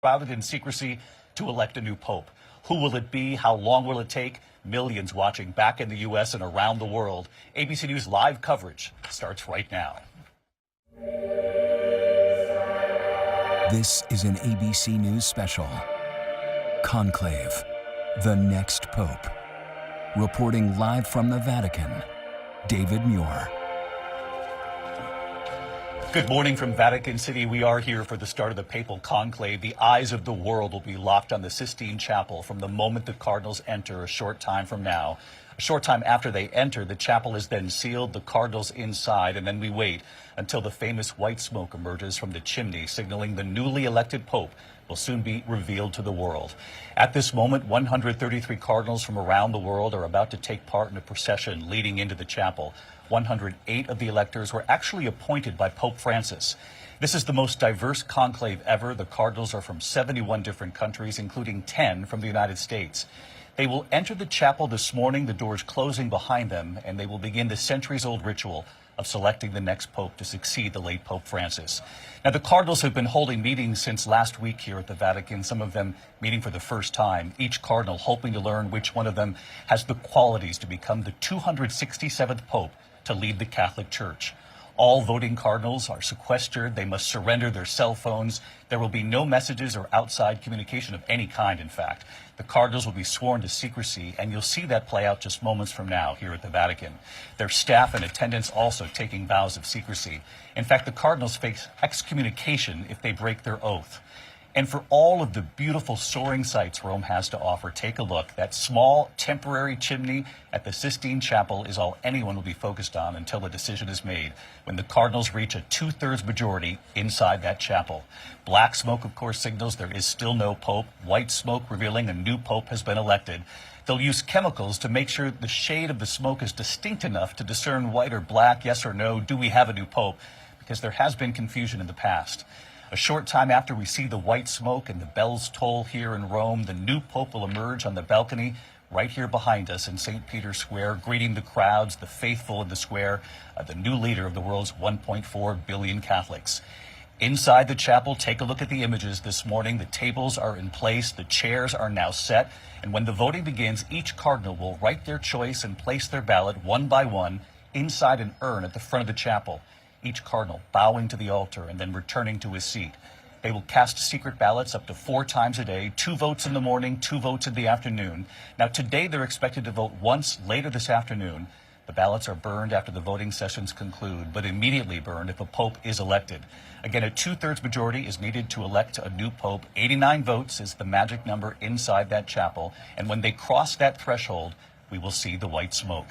shrouded in secrecy to elect a new pope. Who will it be? How long will it take? Millions watching back in the U.S. and around the world. ABC News live coverage starts right now. This is an ABC News special. Conclave, the next pope. Reporting live from the Vatican, David Muir. Good morning from Vatican City. We are here for the start of the Papal Conclave. The eyes of the world will be locked on the Sistine Chapel from the moment the cardinals enter a short time from now. A short time after they enter, the chapel is then sealed, the cardinals inside, and then we wait until the famous white smoke emerges from the chimney, signaling the newly elected pope will soon be revealed to the world. At this moment, 133 cardinals from around the world are about to take part in a procession leading into the chapel. 108 of the electors were actually appointed by Pope Francis. This is the most diverse conclave ever. The cardinals are from 71 different countries, including 10 from the United States. They will enter the chapel this morning, the doors closing behind them, and they will begin the centuries-old ritual of selecting the next pope to succeed the late Pope Francis. Now, the cardinals have been holding meetings since last week here at the Vatican, some of them meeting for the first time, each cardinal hoping to learn which one of them has the qualities to become the 267th pope to lead the Catholic Church. All voting cardinals are sequestered. They must surrender their cell phones. There will be no messages or outside communication of any kind, in fact. The cardinals will be sworn to secrecy, and you'll see that play out just moments from now here at the Vatican. Their staff and attendants also taking vows of secrecy. In fact, the cardinals face excommunication if they break their oath. And for all of the beautiful soaring sights Rome has to offer, take a look. That small temporary chimney at the Sistine Chapel is all anyone will be focused on until a decision is made, when the cardinals reach a two-thirds majority inside that chapel. Black smoke, of course, signals there is still no pope. White smoke revealing a new pope has been elected. They'll use chemicals to make sure the shade of the smoke is distinct enough to discern white or black, yes or no, do we have a new pope? Because there has been confusion in the past. A short time after we see the white smoke and the bells toll here in Rome, the new pope will emerge on the balcony right here behind us in St. Peter's Square, greeting the crowds, the faithful in the square, the new leader of the world's 1.4 billion Catholics. Inside the chapel, take a look at the images this morning. The tables are in place, the chairs are now set, and when the voting begins, each cardinal will write their choice and place their ballot one by one inside an urn at the front of the chapel. Each cardinal bowing to the altar and then returning to his seat. They will cast secret ballots up to 4 times a day, 2 votes in the morning, 2 votes in the afternoon. Now, today they're expected to vote once later this afternoon. The ballots are burned after the voting sessions conclude, but immediately burned if a pope is elected. Again, a two-thirds majority is needed to elect a new pope. 89 votes is the magic number inside that chapel. And when they cross that threshold, we will see the white smoke.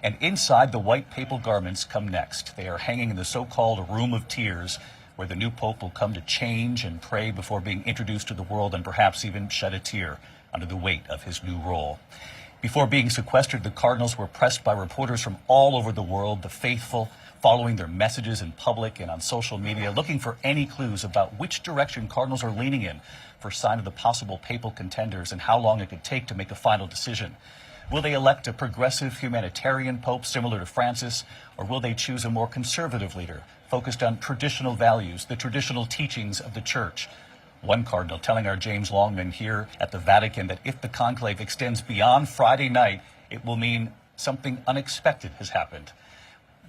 And inside, the white papal garments come next. They are hanging in the so-called Room of Tears, where the new pope will come to change and pray before being introduced to the world and perhaps even shed a tear under the weight of his new role. Before being sequestered, the cardinals were pressed by reporters from all over the world, the faithful, following their messages in public and on social media, looking for any clues about which direction cardinals are leaning in for a sign of the possible papal contenders and how long it could take to make a final decision. Will they elect a progressive humanitarian pope similar to Francis, or will they choose a more conservative leader focused on traditional values, the traditional teachings of the Church? One cardinal telling our James Longman here at the Vatican that if the conclave extends beyond Friday night, it will mean something unexpected has happened.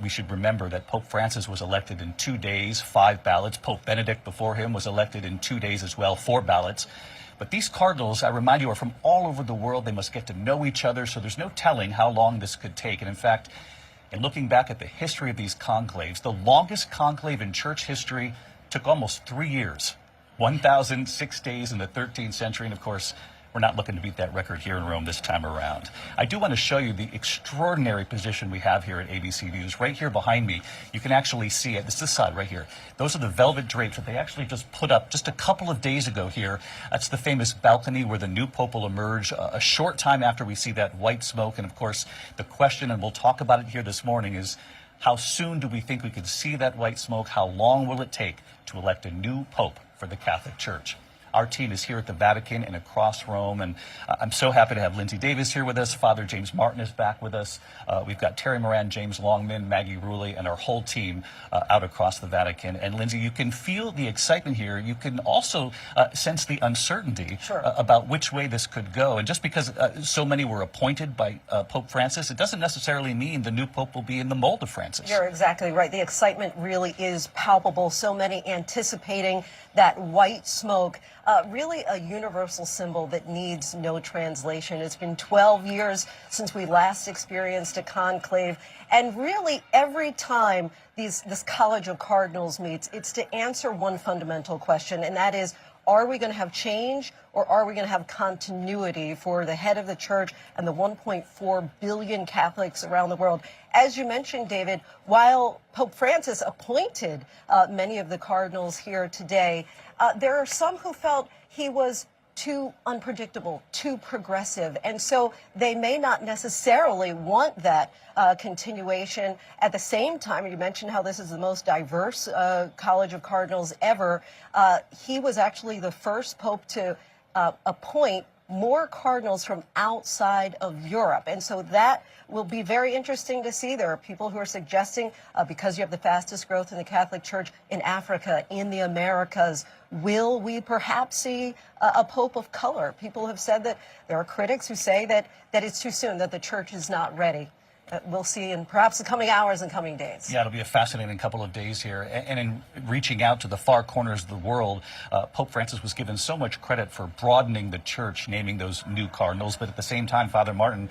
We should remember that Pope Francis was elected in 2 days, 5 ballots. Pope Benedict before him was elected in 2 days as well, 4 ballots. But these cardinals, I remind you, are from all over the world. They must get to know each other, so there's no telling how long this could take. And in fact, in looking back at the history of these conclaves, the longest conclave in church history took almost 3 years, 1,006 days in the 13th century. And of course, we're not looking to beat that record here in Rome this time around. I do want to show you the extraordinary position we have here at ABC News. Right here behind me, you can actually see it. It's this side right here. Those are the velvet drapes that they actually just put up just a couple of days ago here. That's the famous balcony where the new pope will emerge a short time after we see that white smoke. And of course, the question, and we'll talk about it here this morning, is how soon do we think we could see that white smoke? How long will it take to elect a new pope for the Catholic Church? Our team is here at the Vatican and across Rome, and I'm so happy to have Lindsay Davis here with us. Father James Martin is back with us. We've got Terry Moran, James Longman, Maggie Rulli, and our whole team out across the Vatican. And Lindsay, you can feel the excitement here. You can also sense the uncertainty about which way this could go. And just because so many were appointed by Pope Francis, it doesn't necessarily mean the new Pope will be in the mold of Francis. You're exactly right. The excitement really is palpable. So many anticipating that white smoke, really a universal symbol that needs no translation. It's been 12 years since we last experienced a conclave, and really every time this College of Cardinals meets, it's to answer one fundamental question, and that is, are we going to have change, or are we going to have continuity for the head of the church and the 1.4 billion Catholics around the world? As you mentioned, David, while Pope Francis appointed many of the cardinals here today, there are some who felt he was too unpredictable, too progressive, and so they may not necessarily want that continuation. At the same time, you mentioned how this is the most diverse College of Cardinals ever. He was actually the first pope to appoint more cardinals from outside of Europe. And so that will be very interesting to see. There are people who are suggesting, because you have the fastest growth in the Catholic Church in Africa, in the Americas, will we perhaps see a pope of color? People have said that there are critics who say that it's too soon, that the church is not ready. We'll see in perhaps the coming hours and coming days. Yeah, it'll be a fascinating couple of days here. And in reaching out to the far corners of the world, Pope Francis was given so much credit for broadening the church, naming those new cardinals. But at the same time, Father Martin,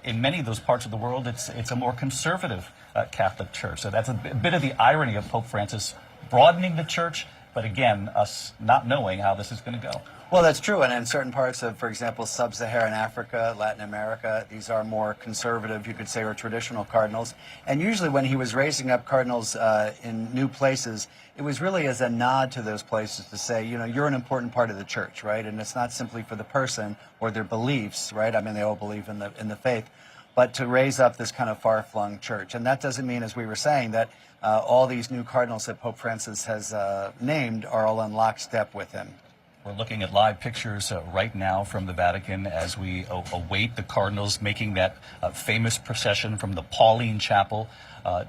in many of those parts of the world, it's a more conservative Catholic church. So that's a bit of the irony of Pope Francis broadening the church, but again, us not knowing how this is going to go. Well, that's true. And in certain parts of, for example, sub-Saharan Africa, Latin America, these are more conservative, you could say, or traditional cardinals. And usually when he was raising up cardinals in new places, it was really as a nod to those places to say, you know, you're an important part of the church, right? And it's not simply for the person or their beliefs, right? I mean, they all believe in the faith, but to raise up this kind of far-flung church. And that doesn't mean, as we were saying, that all these new cardinals that Pope Francis has named are all in lockstep with him. We're looking at live pictures right now from the Vatican as we await the cardinals making that famous procession from the Pauline Chapel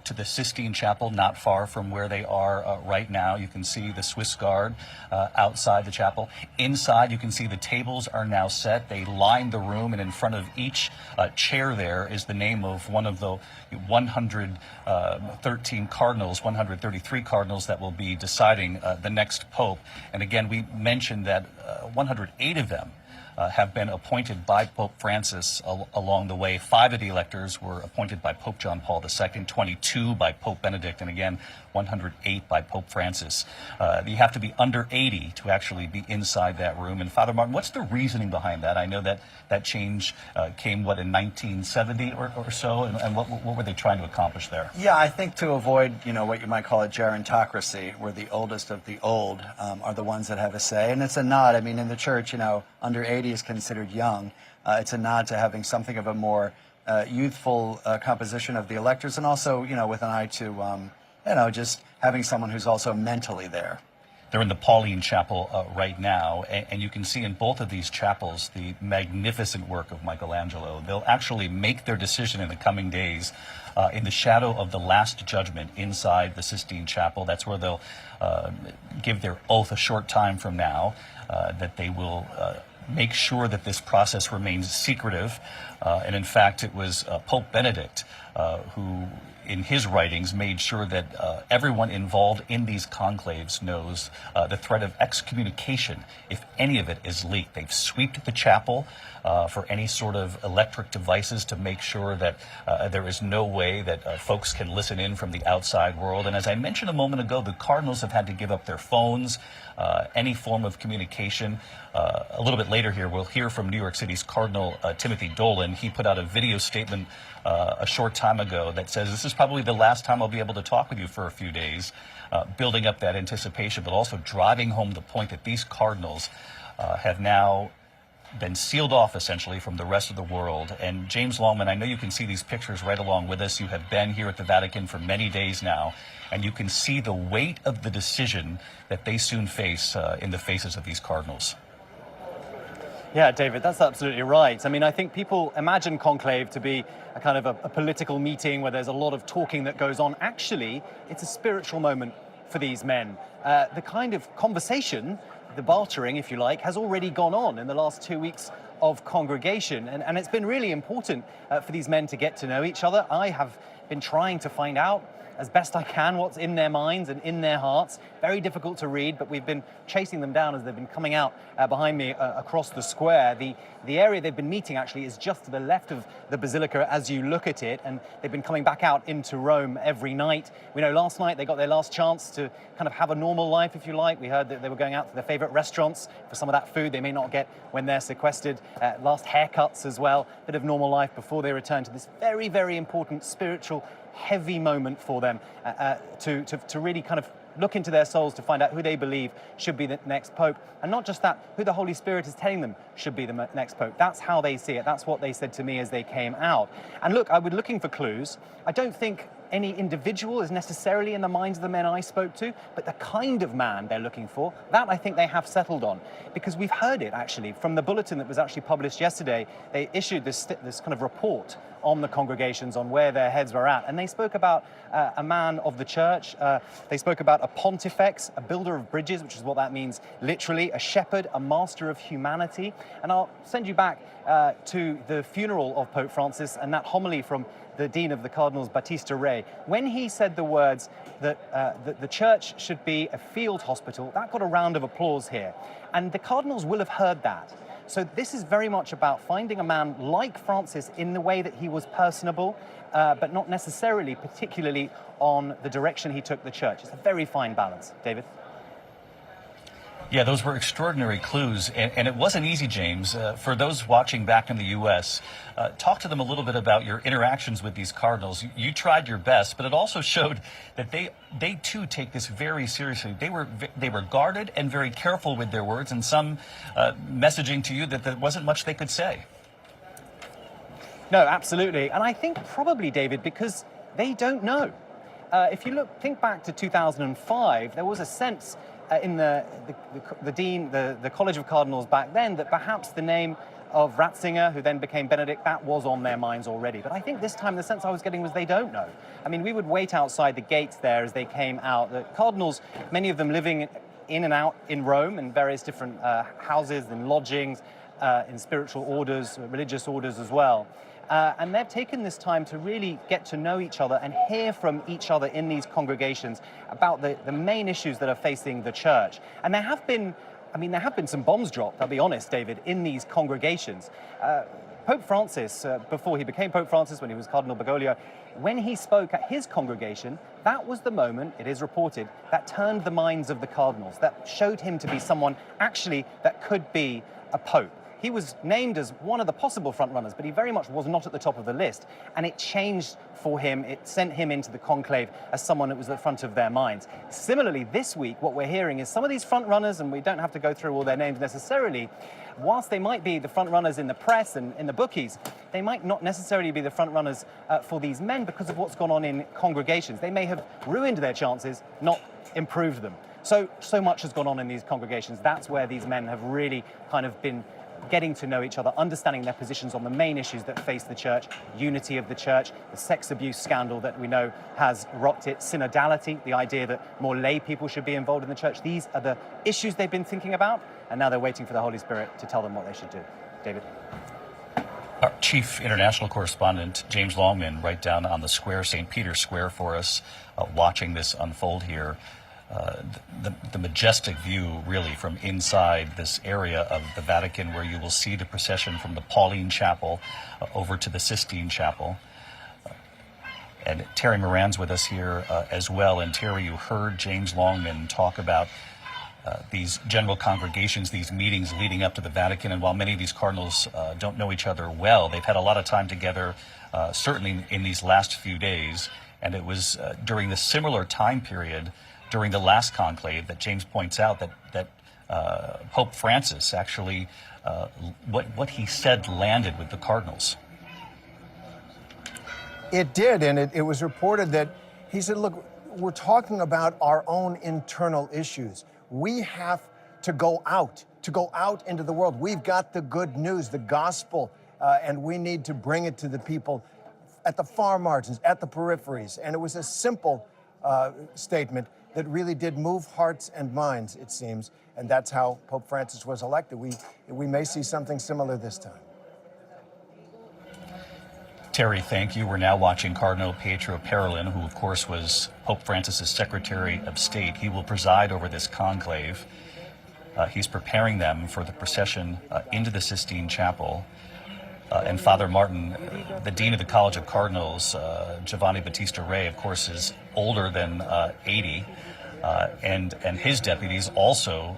to the Sistine Chapel, not far from where they are right now. You can see the Swiss Guard outside the chapel. Inside, you can see the tables are now set. They line the room, and in front of each chair there is the name of one of the 113 cardinals, 133 cardinals that will be deciding the next pope. And again, we mentioned that 108 of them have been appointed by Pope Francis along the way. 5 of the electors were appointed by Pope John Paul II, 22 by Pope Benedict, and again, 108 by Pope Francis. You have to be under 80 to actually be inside that room. And Father Martin, what's the reasoning behind that? I know that that change came, in 1970 or so, and what were they trying to accomplish there? Yeah, I think to avoid, you know, what you might call a gerontocracy, where the oldest of the old are the ones that have a say. And it's a nod. I mean, in the church, you know, under 80 is considered young. It's a nod to having something of a more youthful composition of the electors, and also, you know, with an eye to, you know, just having someone who's also mentally there. They're in the Pauline Chapel right now, and you can see in both of these chapels the magnificent work of Michelangelo. They'll actually make their decision in the coming days in the shadow of the Last Judgment inside the Sistine Chapel. That's where they'll give their oath a short time from now, that they will make sure that this process remains secretive. And in fact, it was Pope Benedict who, in his writings, made sure that everyone involved in these conclaves knows the threat of excommunication if any of it is leaked. They've swept the chapel for any sort of electric devices to make sure that there is no way that folks can listen in from the outside world. And as I mentioned a moment ago, the cardinals have had to give up their phones, any form of communication. A little bit later here, we'll hear from New York City's Cardinal Timothy Dolan. He put out a video statement a short time ago that says, this is probably the last time I'll be able to talk with you for a few days, building up that anticipation, but also driving home the point that these cardinals have now been sealed off essentially from the rest of the world. And James Longman, I know you can see these pictures right along with us. You have been here at the Vatican for many days now, and you can see the weight of the decision that they soon face in the faces of these cardinals. Yeah, David, that's absolutely right. I mean, I think people imagine Conclave to be a kind of a political meeting where there's a lot of talking that goes on. Actually, it's a spiritual moment for these men. The kind of conversation, the bartering, if you like, has already gone on in the last 2 weeks of congregation. And it's been really important for these men to get to know each other. I have been trying to find out as best I can what's in their minds and in their hearts. Very difficult to read, but we've been chasing them down as they've been coming out behind me across the square. The area they've been meeting actually is just to the left of the Basilica as you look at it, and they've been coming back out into Rome every night. We know last night they got their last chance to kind of have a normal life, if you like. We heard that they were going out to their favorite restaurants for some of that food they may not get when they're sequestered. Last haircuts as well, bit of normal life before they return to this very, very important spiritual heavy moment for them to really kind of look into their souls to find out who they believe should be the next pope. And not just that, who the Holy Spirit is telling them should be the next pope. That's how they see it. That's what they said to me as they came out. And look, I was looking for clues. I don't think any individual is necessarily in the minds of the men I spoke to, but the kind of man they're looking for, that I think they have settled on. Because we've heard it, actually, from the bulletin that was actually published yesterday. They issued this kind of report on the congregations, on where their heads were at. And they spoke about a man of the church. They spoke about a pontifex, a builder of bridges, which is what that means literally, a shepherd, a master of humanity. And I'll send you back to the funeral of Pope Francis and that homily from the Dean of the Cardinals, Battista Re, when he said the words that the church should be a field hospital. That got a round of applause here. And the Cardinals will have heard that. So this is very much about finding a man like Francis in the way that he was personable, but not necessarily particularly on the direction he took the church. It's a very fine balance. David? Yeah, those were extraordinary clues, and it wasn't easy, James. For those watching back in the U.S., talk to them a little bit about your interactions with these cardinals. You tried your best, but it also showed that they too take this very seriously. They were guarded and very careful with their words, and some messaging to you that there wasn't much they could say. No, absolutely. And I think probably, David, because they don't know. If you think back to 2005, there was a sense in the dean, the College of Cardinals back then, that perhaps the name of Ratzinger, who then became Benedict, that was on their minds already. But I think this time the sense I was getting was they don't know. I mean, we would wait outside the gates there as they came out. The cardinals, many of them living in and out in Rome in various different houses and lodgings, in spiritual orders, religious orders as well. And they've taken this time to really get to know each other and hear from each other in these congregations about the main issues that are facing the church. And there have been some bombs dropped, I'll be honest, David, in these congregations. Pope Francis, before he became Pope Francis, when he was Cardinal Bergoglio, when he spoke at his congregation, that was the moment, it is reported, that turned the minds of the cardinals, that showed him to be someone actually that could be a pope. He was named as one of the possible frontrunners, but he very much was not at the top of the list. And it changed for him. It sent him into the conclave as someone that was at the front of their minds. Similarly, this week, what we're hearing is some of these frontrunners, and we don't have to go through all their names necessarily, whilst they might be the frontrunners in the press and in the bookies, they might not necessarily be the frontrunners for these men because of what's gone on in congregations. They may have ruined their chances, not improved them. So much has gone on in these congregations. That's where these men have really kind of been getting to know each other, understanding their positions on the main issues that face the church, unity of the church, the sex abuse scandal that we know has rocked it, synodality, the idea that more lay people should be involved in the church. These are the issues they've been thinking about, and now they're waiting for the Holy Spirit to tell them what they should do. David? Our chief international correspondent, James Longman, right down on the square, St. Peter's Square for us, watching this unfold here. The majestic view, really, from inside this area of the Vatican, where you will see the procession from the Pauline Chapel over to the Sistine Chapel. And Terry Moran's with us here as well. And Terry, you heard James Longman talk about these general congregations, these meetings leading up to the Vatican. And while many of these cardinals don't know each other well, they've had a lot of time together, certainly in these last few days. And it was during the similar time period, during the last conclave, that James points out that Pope Francis actually, what he said landed with the cardinals. It did, and it was reported that he said, look, we're talking about our own internal issues. We have to go out into the world. We've got the good news, the gospel, and we need to bring it to the people at the far margins, at the peripheries. And it was a simple statement that really did move hearts and minds, it seems, and that's how Pope Francis was elected. We may see something similar this time. Terry, thank you. We're now watching Cardinal Pietro Parolin, who of course was Pope Francis's Secretary of State. He will preside over this conclave. He's preparing them for the procession into the Sistine Chapel. And Father Martin, the Dean of the College of Cardinals, Giovanni Battista Re, of course, is older than 80. And his deputies also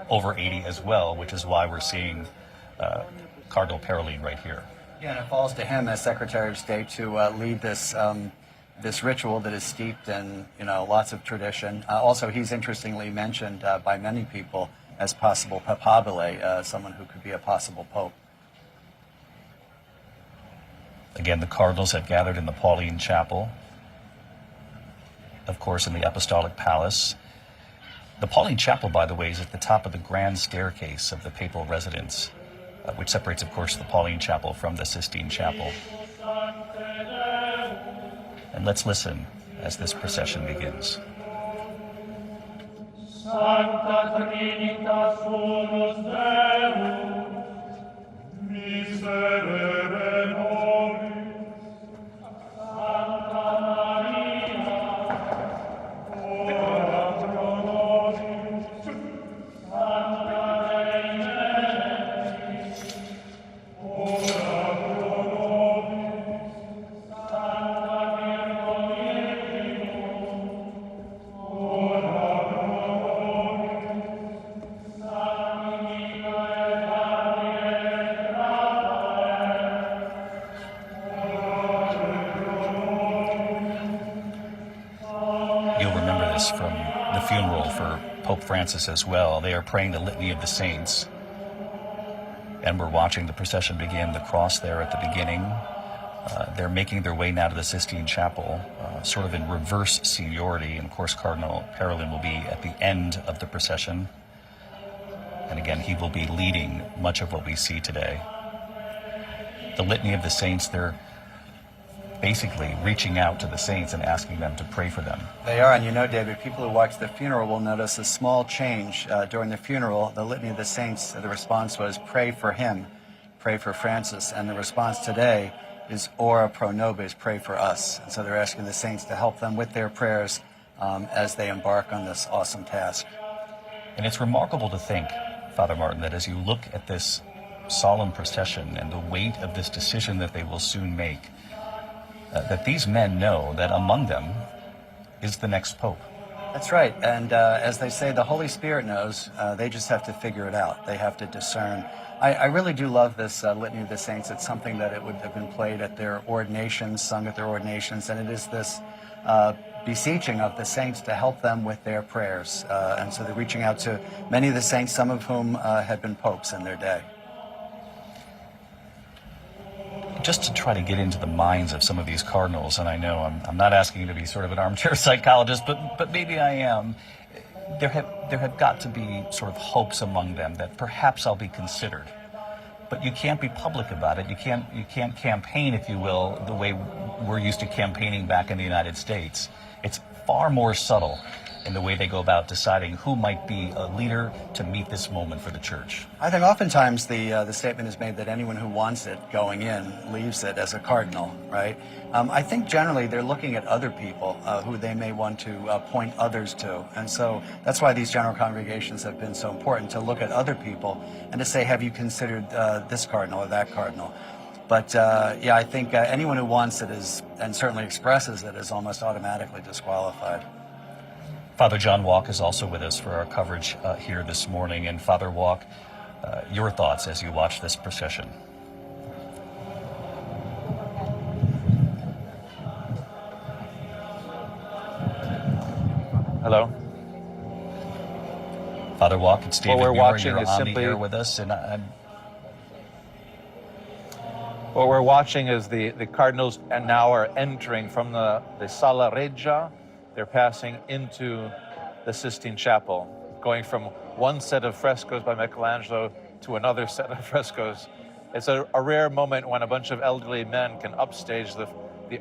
over 80 as well, which is why we're seeing Cardinal Parolin right here. Yeah, and it falls to him as Secretary of State to lead this this ritual that is steeped in lots of tradition. Also, he's interestingly mentioned by many people as possible papabile, someone who could be a possible pope. Again, the cardinals have gathered in the Pauline Chapel, of course, in the Apostolic Palace. The Pauline Chapel, by the way, is at the top of the grand staircase of the papal residence, which separates, of course, the Pauline Chapel from the Sistine Chapel. And let's listen as this procession begins. Sancta Trinitas Unus Deus, miserere nobis, Santa Maria, ora pro nobis, Santa Dei Membris, ora pro nobis, Santa Virgo Virginum, ora pro nobis, Sancta You'll remember this from the funeral for Pope Francis as well. They are praying the Litany of the Saints. And we're watching the procession begin, the cross there at the beginning. They're making their way now to the Sistine Chapel, sort of in reverse seniority. And of course, Cardinal Parolin will be at the end of the procession. And again, he will be leading much of what we see today. The Litany of the Saints, they're basically reaching out to the saints and asking them to pray for them. They are, and David, people who watch the funeral will notice a small change during the funeral. The Litany of the Saints, the response was, pray for him, pray for Francis. And the response today is, ora pro nobis, pray for us. And so they're asking the saints to help them with their prayers as they embark on this awesome task. And it's remarkable to think, Father Martin, that as you look at this solemn procession and the weight of this decision that they will soon make, that these men know that among them is the next pope. That's right. And as they say, the Holy Spirit knows. They just have to figure it out. They have to discern. I really do love this Litany of the Saints. It's something that it would have been played at their ordinations, sung at their ordinations, and it is this beseeching of the saints to help them with their prayers. And so they're reaching out to many of the saints, some of whom had been popes in their day. Just to try to get into the minds of some of these cardinals, and I know I'm not asking you to be sort of an armchair psychologist, but maybe I am. There have got to be sort of hopes among them that perhaps I'll be considered. But you can't be public about it. You can't campaign, if you will, the way we're used to campaigning back in the United States. It's far more subtle in the way they go about deciding who might be a leader to meet this moment for the church. I think oftentimes the statement is made that anyone who wants it going in leaves it as a cardinal, right? I think generally they're looking at other people who they may want to point others to. And so that's why these general congregations have been so important, to look at other people and to say, have you considered this cardinal or that cardinal? But yeah, I think anyone who wants it is, and certainly expresses it, is almost automatically disqualified. Father John Walk is also with us for our coverage here this morning. And Father Walk, your thoughts as you watch this procession. Hello. Father Walk, it's David we're Muir. watching You're is on simply- the air with us, and What we're watching is the cardinals and now are entering from the Sala Regia. They're passing into the Sistine Chapel, going from one set of frescoes by Michelangelo to another set of frescoes. It's a rare moment when a bunch of elderly men can upstage the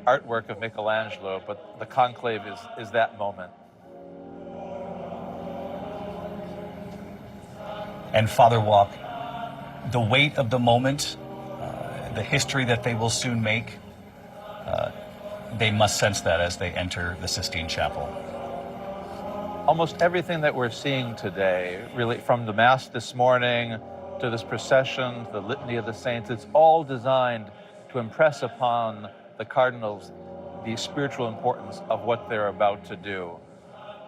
artwork of Michelangelo, but the conclave is that moment. And Father Walk, the weight of the moment, the history that they will soon make, they must sense that as they enter the Sistine Chapel. Almost everything that we're seeing today, really from the Mass this morning to this procession, the Litany of the Saints, it's all designed to impress upon the cardinals the spiritual importance of what they're about to do.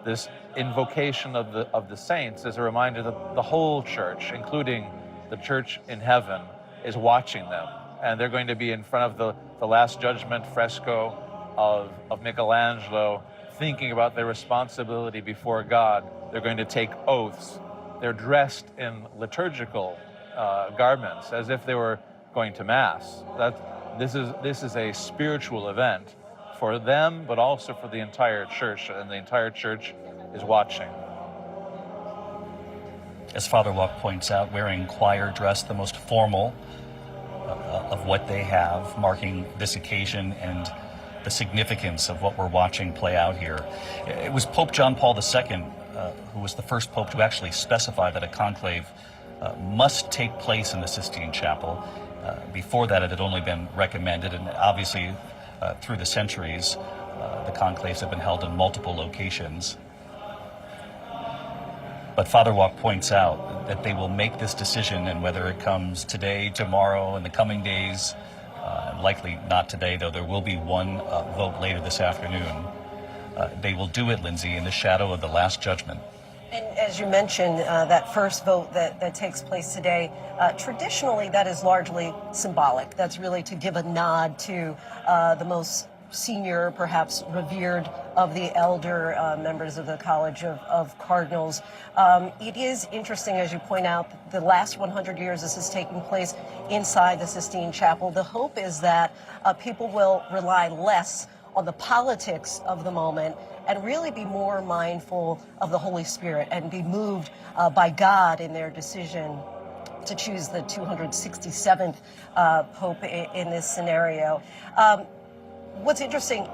This invocation of the saints is a reminder that the whole church, including the church in heaven, is watching them. And they're going to be in front of the Last Judgment fresco of Michelangelo, thinking about their responsibility before God. They're going to take oaths. They're dressed in liturgical garments, as if they were going to Mass. This is a spiritual event for them, but also for the entire church, and the entire church is watching. As Father Walk points out, wearing choir dress, the most formal of what they have, marking this occasion and the significance of what we're watching play out here. It was Pope John Paul II who was the first pope to actually specify that a conclave must take place in the Sistine Chapel. Before that, it had only been recommended, and obviously through the centuries, the conclaves have been held in multiple locations. But Father Walk points out that they will make this decision, and whether it comes today, tomorrow, in the coming days, likely not today, though there will be one vote later this afternoon, they will do it, Lindsay, in the shadow of the Last Judgment. And as you mentioned, that first vote that takes place today, traditionally that is largely symbolic. That's really to give a nod to the most senior, perhaps revered of the elder members of the College of Cardinals. It is interesting, as you point out, the last 100 years this is taking place inside the Sistine Chapel. The hope is that people will rely less on the politics of the moment and really be more mindful of the Holy Spirit and be moved by God in their decision to choose the 267th Pope in this scenario. What's interesting,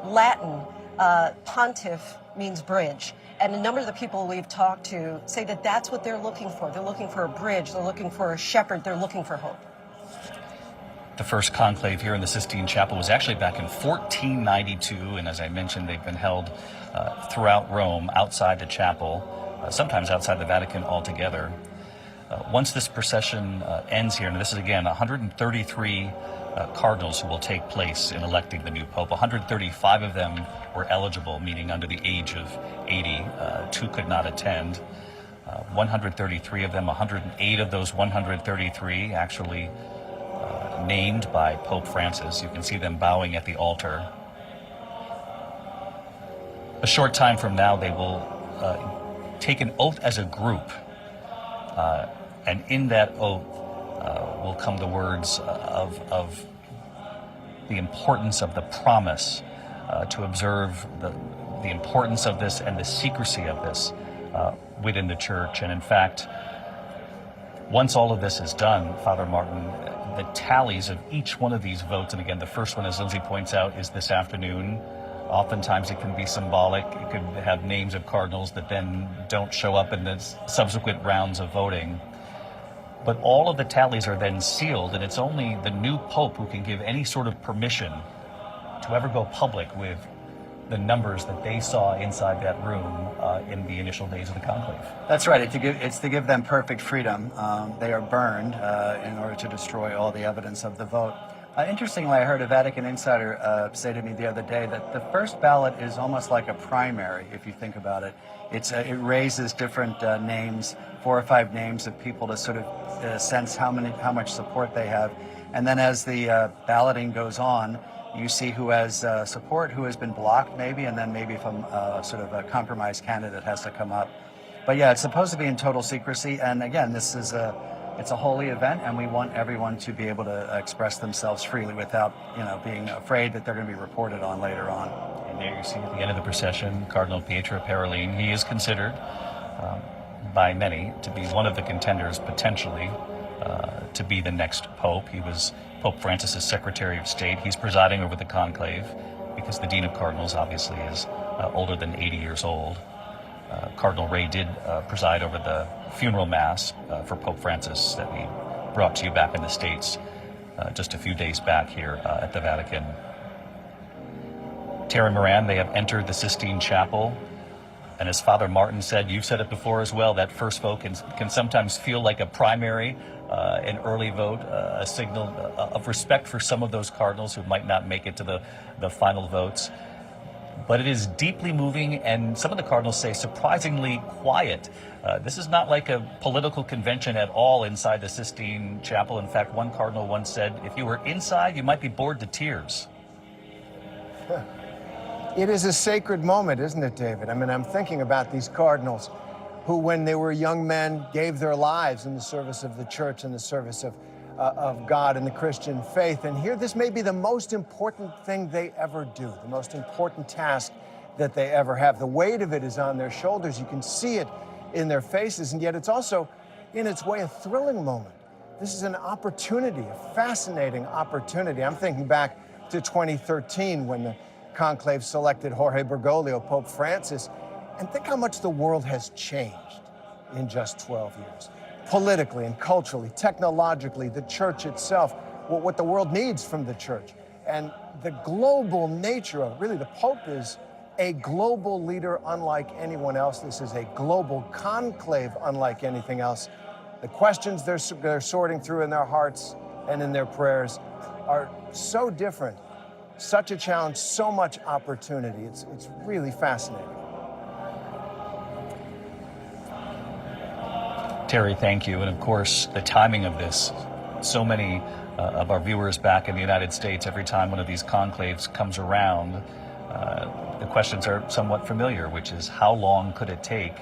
Latin, pontiff means bridge. And a number of the people we've talked to say that that's what they're looking for. They're looking for a bridge, they're looking for a shepherd, they're looking for hope. The first conclave here in the Sistine Chapel was actually back in 1492, and as I mentioned, they've been held throughout Rome, outside the chapel, sometimes outside the Vatican altogether. Once this procession ends here, and this is again 133 cardinals who will take place in electing the new pope. 135 of them were eligible, meaning under the age of 80. 2 could not attend. 133 of them, 108 of those 133 actually named by Pope Francis. You can see them bowing at the altar. A short time from now, they will take an oath as a group. And in that oath will come the words of the importance of the promise to observe the importance of this and the secrecy of this within the church. And in fact, once all of this is done, Father Martin, the tallies of each one of these votes, and again, the first one, as Lindsay points out, is this afternoon. Oftentimes it can be symbolic. It could have names of cardinals that then don't show up in the subsequent rounds of voting. But all of the tallies are then sealed, and it's only the new pope who can give any sort of permission to ever go public with the numbers that they saw inside that room in the initial days of the conclave. That's right. It's to give them perfect freedom. They are burned in order to destroy all the evidence of the vote. Interestingly, I heard a Vatican insider say to me the other day that the first ballot is almost like a primary, if you think about it. It raises different names, 4 or 5 names of people to sort of sense how much support they have. And then as the balloting goes on, you see who has support, who has been blocked maybe, and then maybe from sort of a compromised candidate has to come up. But yeah, it's supposed to be in total secrecy. And again, it's a holy event, and we want everyone to be able to express themselves freely without, being afraid that they're going to be reported on later on. And there you see at the end of the procession, Cardinal Pietro Parolin. He is considered by many to be one of the contenders potentially to be the next pope. He was Pope Francis's Secretary of State. He's presiding over the conclave because the Dean of Cardinals obviously is older than 80 years old. Cardinal Ray did preside over the funeral mass for Pope Francis that we brought to you back in the States just a few days back here at the Vatican. Terry Moran, they have entered the Sistine Chapel. And as Father Martin said, you've said it before as well, that first vote can sometimes feel like a primary, an early vote, a signal of respect for some of those cardinals who might not make it to the final votes. But it is deeply moving, and some of the cardinals say surprisingly quiet. This is not like a political convention at all inside the Sistine Chapel. In fact, one cardinal once said, if you were inside, you might be bored to tears. It is a sacred moment, isn't it, David? I mean, I'm thinking about these cardinals who, when they were young men, gave their lives in the service of the church and the service of God and the Christian faith. And here, this may be the most important thing they ever do, the most important task that they ever have. The weight of it is on their shoulders. You can see it in their faces, and yet it's also, in its way, a thrilling moment. This is an opportunity, a fascinating opportunity. I'm thinking back to 2013 when the Conclave selected Jorge Bergoglio, Pope Francis, and think how much the world has changed in just 12 years. Politically and culturally, technologically, the church itself, what the world needs from the church. And the global nature of it, really, the Pope is a global leader unlike anyone else. This is a global conclave unlike anything else. The questions they're sorting through in their hearts and in their prayers are so different. Such a challenge, so much opportunity. It's really fascinating. Terry, thank you. And of course, the timing of this, so many of our viewers back in the United States, every time one of these conclaves comes around, the questions are somewhat familiar, which is how long could it take?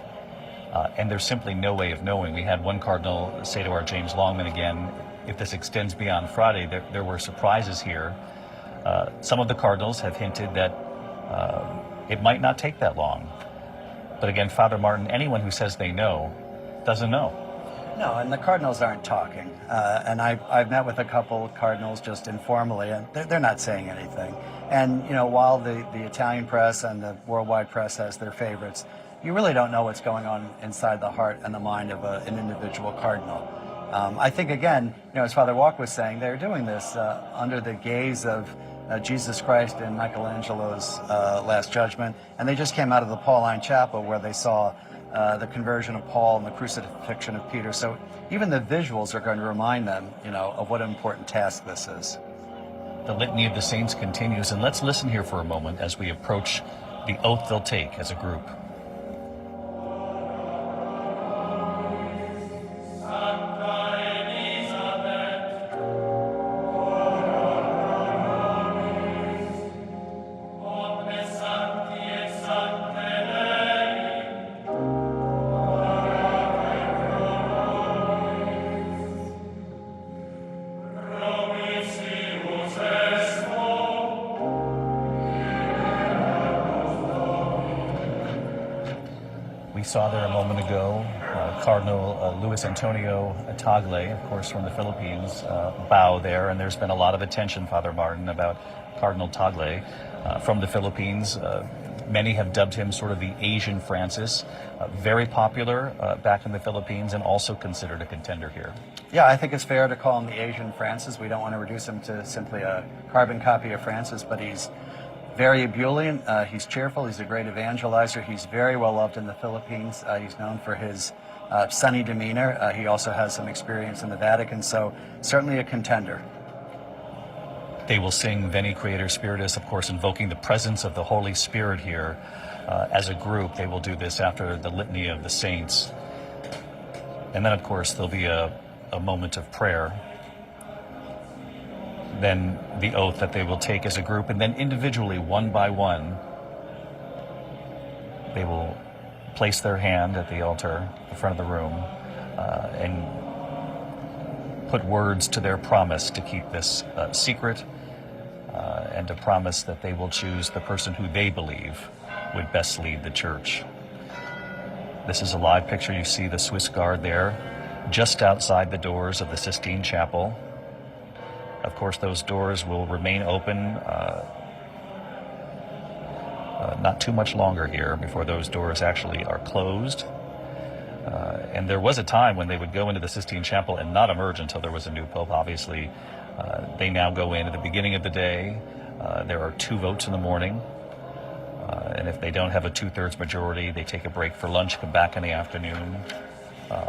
And there's simply no way of knowing. We had one cardinal say to our James Longman again, if this extends beyond Friday, there were surprises here. Some of the cardinals have hinted that it might not take that long. But again, Father Martin, anyone who says they know doesn't know. No, and the cardinals aren't talking. And I've met with a couple of cardinals just informally, and they're not saying anything. And, while the Italian press and the worldwide press has their favorites, you really don't know what's going on inside the heart and the mind of an individual cardinal. I think, again, as Father Walk was saying, they're doing this under the gaze of Jesus Christ in Michelangelo's Last Judgment. And they just came out of the Pauline Chapel where they saw the conversion of Paul and the crucifixion of Peter. So even the visuals are going to remind them, of what an important task this is. The Litany of the Saints continues, and let's listen here for a moment as we approach the oath they'll take as a group. We saw there a moment ago Cardinal Luis Antonio Tagle, of course, from the Philippines, bow there. And there's been a lot of attention, Father Martin, about Cardinal Tagle from the Philippines. Many have dubbed him sort of the Asian Francis. Very popular back in the Philippines and also considered a contender here. Yeah, I think it's fair to call him the Asian Francis. We don't want to reduce him to simply a carbon copy of Francis, but he's very ebullient, he's cheerful, he's a great evangelizer, he's very well loved in the Philippines. He's known for his sunny demeanor. He also has some experience in the Vatican, so certainly a contender. They will sing Veni Creator Spiritus, of course, invoking the presence of the Holy Spirit here. As a group, they will do this after the Litany of the Saints. And then, of course, there'll be a moment of prayer. Then the oath that they will take as a group, and then individually, one by one, they will place their hand at the altar in front of the room and put words to their promise to keep this secret and to promise that they will choose the person who they believe would best lead the church. This is a live picture. You see the Swiss Guard there, just outside the doors of the Sistine Chapel. Of course, those doors will remain open not too much longer here before those doors actually are closed. And there was a time when they would go into the Sistine Chapel and not emerge until there was a new pope. Obviously, they now go in at the beginning of the day. There are 2 votes in the morning. And if they don't have a 2/3 majority, they take a break for lunch, come back in the afternoon,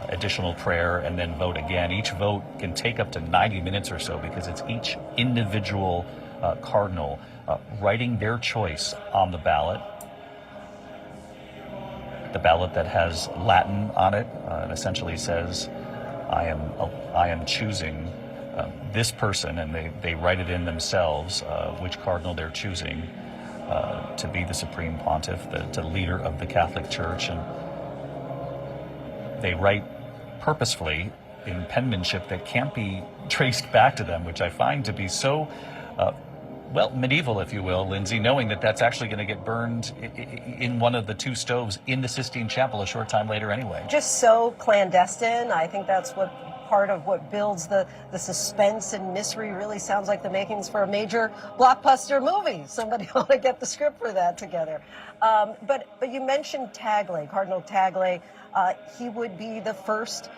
additional prayer, and then vote again. Each vote can take up to 90 minutes or so because it's each individual cardinal writing their choice on the ballot. The ballot that has Latin on it and essentially says, I am choosing this person, and they write it in themselves, which cardinal they're choosing to be the Supreme Pontiff, the leader of the Catholic Church. And they write purposefully in penmanship that can't be traced back to them, which I find to be so medieval, if you will, Lindsay, knowing that that's actually going to get burned in one of the 2 stoves in the Sistine Chapel a short time later anyway. Just so clandestine. I think that's what part of what builds the suspense and mystery. Really sounds like the makings for a major blockbuster movie. Somebody ought to get the script for that together. But you mentioned Tagle, Cardinal Tagle. He would be the first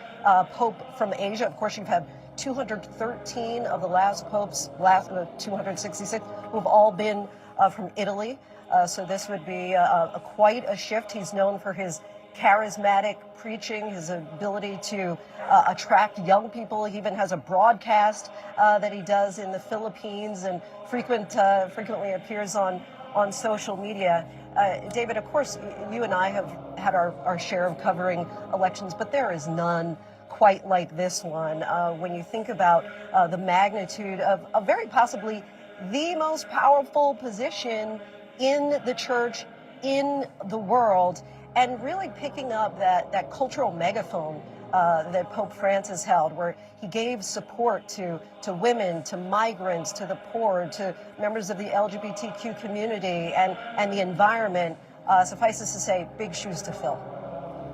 pope from Asia. Of course, you've had 213 of the last popes, 266, who've all been from Italy. So this would be quite a shift. He's known for his charismatic preaching, his ability to attract young people. He even has a broadcast that he does in the Philippines and frequently appears on social media. David, of course, you and I have had our share of covering elections, but there is none quite like this one. When you think about the magnitude of very possibly the most powerful position in the church, in the world, and really picking up that cultural megaphone that Pope Francis held, where he gave support to women, to migrants, to the poor, to members of the LGBTQ community and the environment. Suffices to say, big shoes to fill.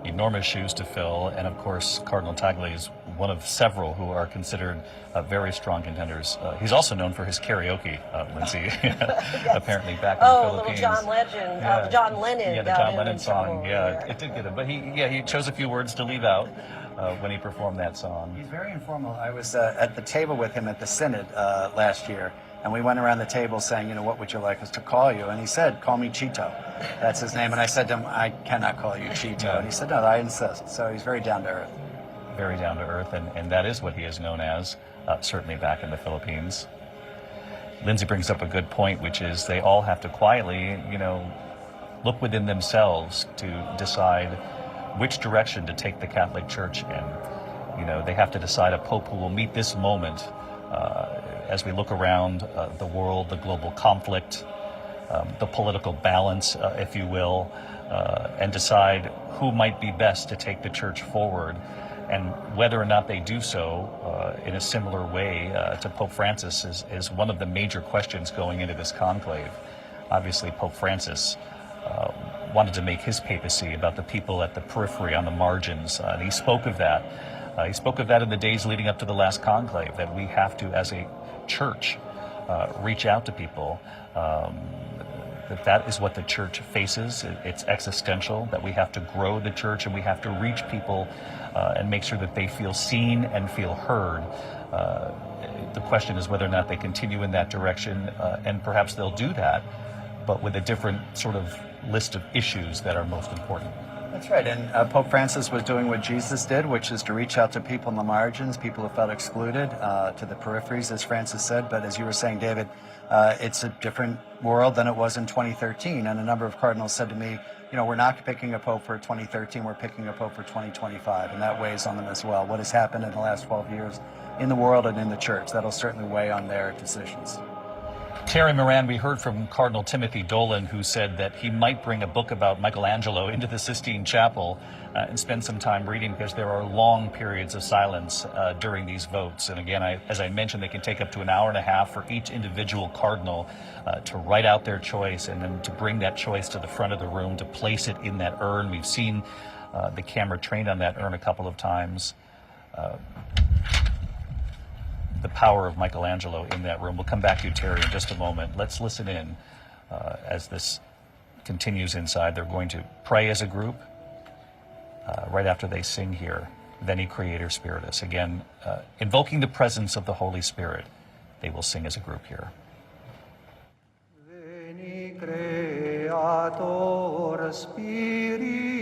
Enormous shoes to fill, and of course, Cardinal Tagle is one of several who are considered very strong contenders. He's also known for his karaoke, Lindsay, Yes. Apparently back in the Philippines. Little John Legend, John Lennon. Yeah, the John Lennon song. Yeah, it did get him, but he chose a few words to leave out when he performed that song. He's very informal. I was at the table with him at the Synod last year, and we went around the table saying, what would you like us to call you? And he said, call me Chito. That's his name. And I said to him, I cannot call you Chito. Yeah. And he said, no, I insist. So he's very down to earth. Very down to earth, and that is what he is known as, certainly back in the Philippines. Lindsay brings up a good point, which is they all have to quietly, look within themselves to decide which direction to take the Catholic Church in. They have to decide a pope who will meet this moment as we look around the world, the global conflict, the political balance, if you will, and decide who might be best to take the church forward, and whether or not they do so in a similar way to Pope Francis is one of the major questions going into this conclave. Obviously, Pope Francis wanted to make his papacy about the people at the periphery, on the margins, and he spoke of that. He spoke of that in the days leading up to the last conclave, that we have to, as a church, reach out to people. That is what the church faces. It's existential, that we have to grow the church and we have to reach people and make sure that they feel seen and feel heard. The question is whether or not they continue in that direction, and perhaps they'll do that, but with a different sort of list of issues that are most important. That's right, and Pope Francis was doing what Jesus did, which is to reach out to people on the margins, people who felt excluded, to the peripheries, as Francis said. But as you were saying, David, it's a different world than it was in 2013. And a number of cardinals said to me, we're not picking a pope for 2013, we're picking a pope for 2025. And that weighs on them as well. What has happened in the last 12 years in the world and in the church, that'll certainly weigh on their decisions. Terry Moran, we heard from Cardinal Timothy Dolan, who said that he might bring a book about Michelangelo into the Sistine Chapel and spend some time reading, because there are long periods of silence during these votes. And again, as I mentioned, they can take up to an hour and a half for each individual cardinal to write out their choice and then to bring that choice to the front of the room, to place it in that urn. We've seen the camera trained on that urn a couple of times. The power of Michelangelo in that room. We'll come back to you, Terry, in just a moment. Let's listen in as this continues inside. They're going to pray as a group right after they sing here, Veni Creator Spiritus. Again, invoking the presence of the Holy Spirit. They will sing as a group here. Veni Creator Spiritus.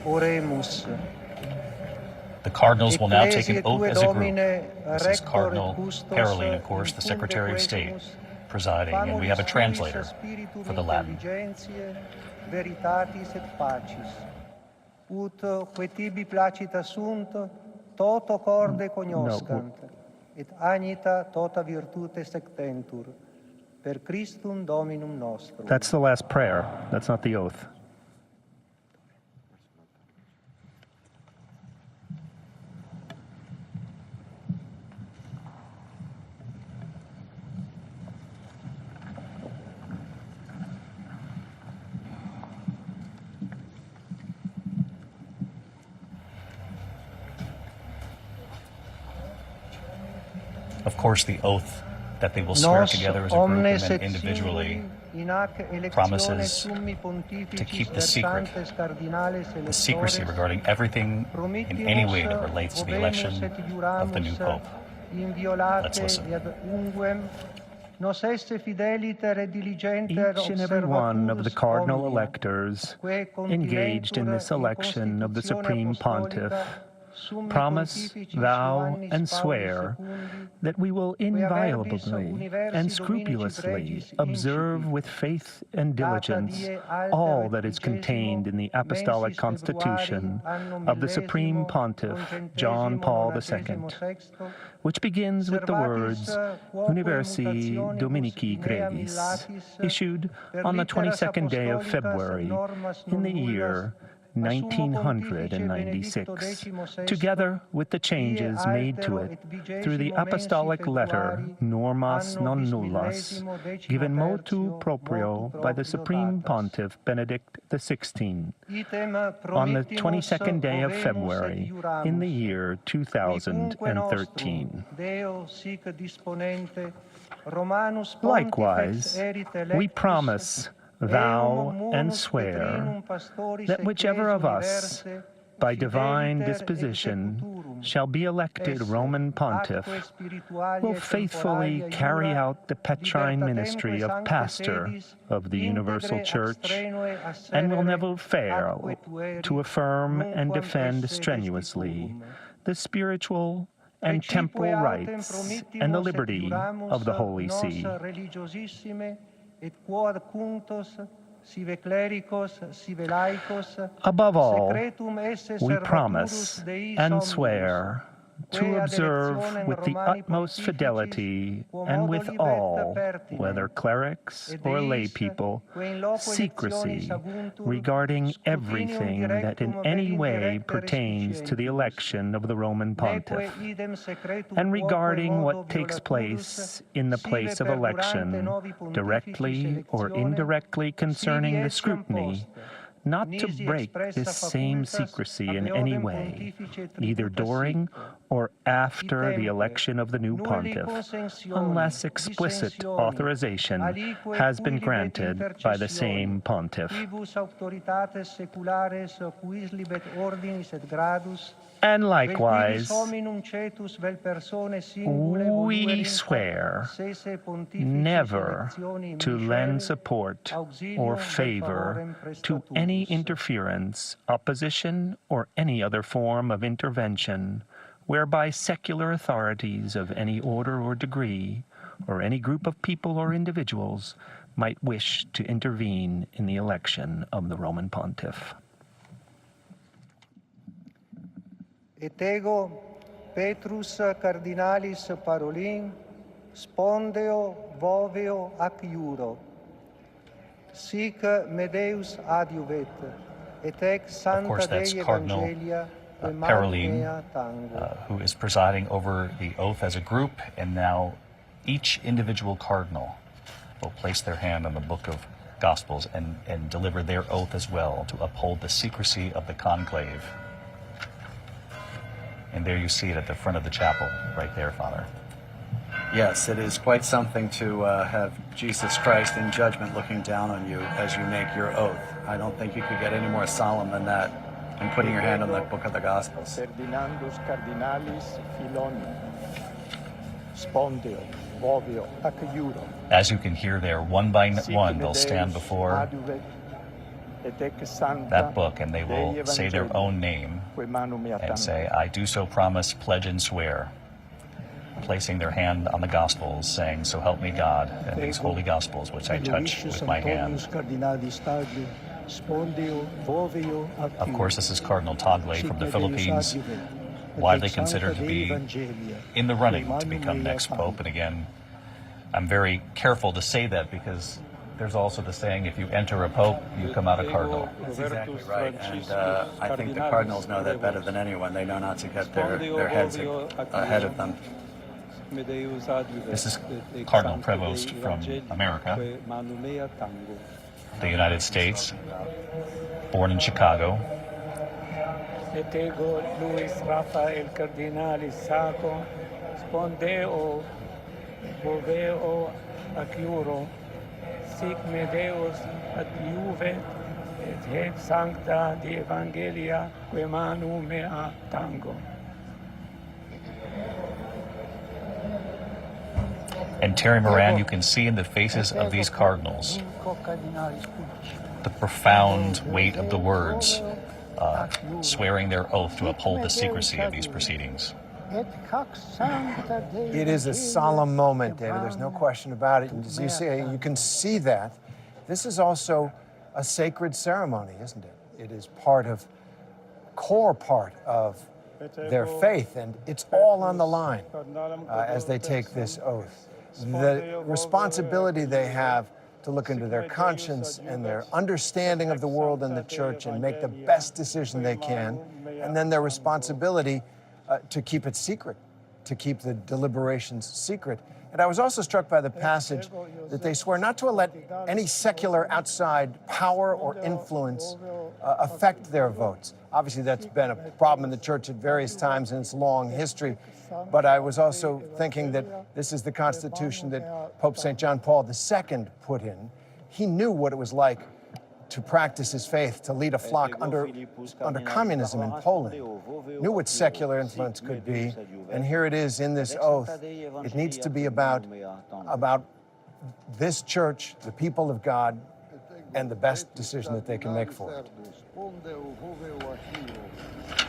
Oremus. The cardinals will now take an Ecclesiae oath tue as a group. Domine, This is rector Cardinal et custos Parolin, of course, in the funde Secretary of State, quesimus, presiding, and we have a famoris translator spiritum for the Latin. intelligentiae, veritatis et pacis. Ut que tibi placit assunt, toto corde cognoscant, et agnita tota virtute sectentur, per Christum Dominum nostrum. That's the last prayer. That's not the oath. Of course, the oath that they will swear Nos together as a group and omnes then et individually singuli in hac electiones promises summi to pontificis keep the secret, versantes cardinales the secrecy electores, regarding everything in any way that relates to the election of the new Pope. Let's listen. Each and every one of the cardinal electors engaged in this election of the Supreme Pontiff promise, vow, and swear that we will inviolably and scrupulously observe with faith and diligence all that is contained in the Apostolic Constitution of the Supreme Pontiff John Paul II, which begins with the words Universi Dominici Credis, issued on the 22nd day of February in the year 1996, together with the changes made to it through the apostolic letter Normas Non Nullas, given motu proprio by the Supreme Pontiff Benedict XVI, on the 22nd day of February in the year 2013. Likewise, we promise, vow, and swear that whichever of us, by divine disposition, shall be elected Roman Pontiff, will faithfully carry out the Petrine ministry of pastor of the Universal Church, and will never fail to affirm and defend strenuously the spiritual and temporal rights and the liberty of the Holy See. Above all, we promise and swear to observe with the utmost fidelity and with all, whether clerics or lay people, secrecy regarding everything that in any way pertains to the election of the Roman Pontiff, and regarding what takes place in the place of election, directly or indirectly concerning the scrutiny, not to break this same secrecy in any way, either during or after the election of the new pontiff, unless explicit authorization has been granted by the same pontiff. And likewise, we swear never to lend support or favor to any interference, opposition, or any other form of intervention whereby secular authorities of any order or degree, or any group of people or individuals, might wish to intervene in the election of the Roman Pontiff. Et ego, Petrus cardinalis Parolin, spondeo voveo ac iuro. Sic me Deus adiuvet, et ex Santa that's Dei Cardinal Evangelia Parolin, who is presiding over the oath as a group, and now each individual cardinal will place their hand on the book of Gospels and deliver their oath as well to uphold the secrecy of the conclave. And there you see it at the front of the chapel, right there, Father. Yes, it is quite something to have Jesus Christ in judgment looking down on you as you make your oath. I don't think you could get any more solemn than that in putting your hand on the book of the Gospels. Ferdinandus cardinalis Filoni, spondeo, vovio, ac iuro. As you can hear there, one by one, they'll stand before that book, and they will say their own name and say, "I do so promise, pledge, and swear," placing their hand on the Gospels, saying, "So help me God," and these holy Gospels, which I touch with my hand. Of course, this is Cardinal Tagle from the Philippines, widely considered to be in the running to become next Pope. And again, I'm very careful to say that because there's also the saying, if you enter a Pope, you come out a Cardinal. That's exactly right. And I think the Cardinals know that better than anyone. They know not to get their heads ahead of them. This is Cardinal Prevost from America, the United States, born in Chicago. Etego Luis Rafael Cardinali Sacco, spondeo, boveo acuro, sic me Deus ad Juve, et hec sancta di Evangelia, que manu mea tango. And Terry Moran, you can see in the faces of these cardinals the profound weight of the words, swearing their oath to uphold the secrecy of these proceedings. It is a solemn moment, David. There's no question about it. And as you see, you can see that. This is also a sacred ceremony, isn't it? It is core part of their faith, and it's all on the line as they take this oath. The responsibility they have to look into their conscience and their understanding of the world and the church and make the best decision they can, and then their responsibility to keep it secret, to keep the deliberations secret. And I was also struck by the passage that they swear not to let any secular outside power or influence affect their votes. Obviously, that's been a problem in the church at various times in its long history. But I was also thinking that this is the constitution that Pope St. John Paul II put in. He knew what it was like to practice his faith, to lead a flock under communism in Poland, knew what secular influence could be, and here it is in this oath. It needs to be about this church, the people of God, and the best decision that they can make for it.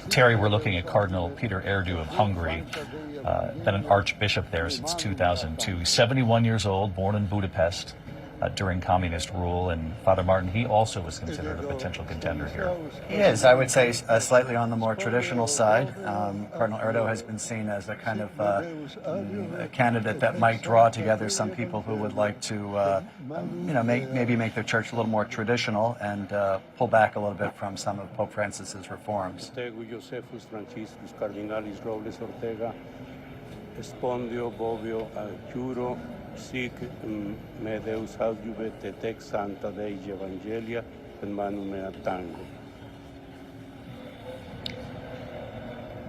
Terry, we're looking at Cardinal Peter Erdu of Hungary, been an archbishop there since 2002. He's 71 years old, born in Budapest during communist rule. And Father Martin, he also was considered a potential contender here. He is, I would say, slightly on the more traditional side. Cardinal Erdo has been seen as a kind of a candidate that might draw together some people who would like to, maybe make their church a little more traditional and pull back a little bit from some of Pope Francis's reforms. Sic me Deus adjuvet et ex sancta Dei Evangelia in manum mea tango.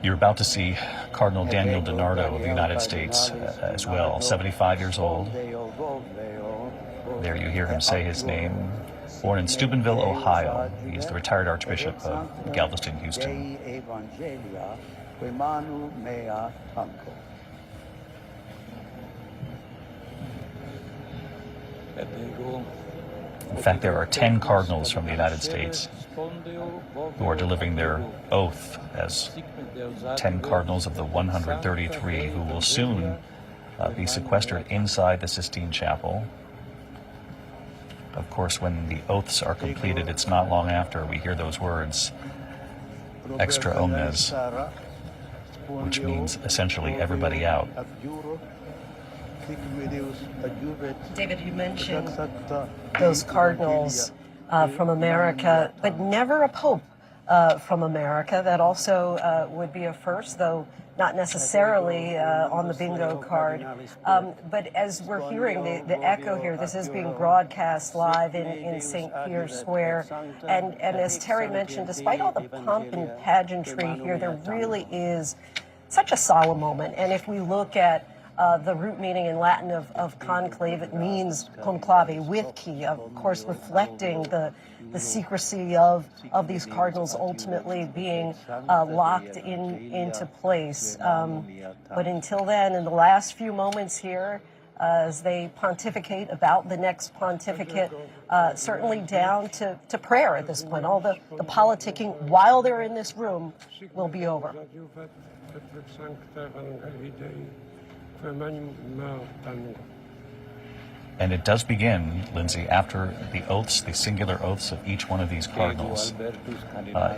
You're about to see Cardinal Daniel DiNardo of the United States as well, 75 years old. There you hear him say his name. Born in Steubenville, Ohio. He is the retired Archbishop of Galveston, Houston. Evangelia in manum mea tango. In fact, there are 10 cardinals from the United States who are delivering their oath as 10 cardinals of the 133 who will soon be sequestered inside the Sistine Chapel. Of course, when the oaths are completed, it's not long after we hear those words, extra omnes, which means essentially everybody out. David, you mentioned those cardinals from America, but never a pope from America. That also would be a first, though not necessarily on the bingo card. But as we're hearing the echo here, this is being broadcast live in St. Peter's Square. And as Terry mentioned, despite all the pomp and pageantry here, there really is such a solemn moment. And if we look at the root meaning in Latin of conclave, it means conclave, with key, of course reflecting the secrecy of these cardinals ultimately being locked into place. But until then, in the last few moments here, as they pontificate about the next pontificate, certainly down to prayer at this point. All the politicking while they're in this room will be over. And it does begin, Lindsay, after the oaths, the singular oaths of each one of these cardinals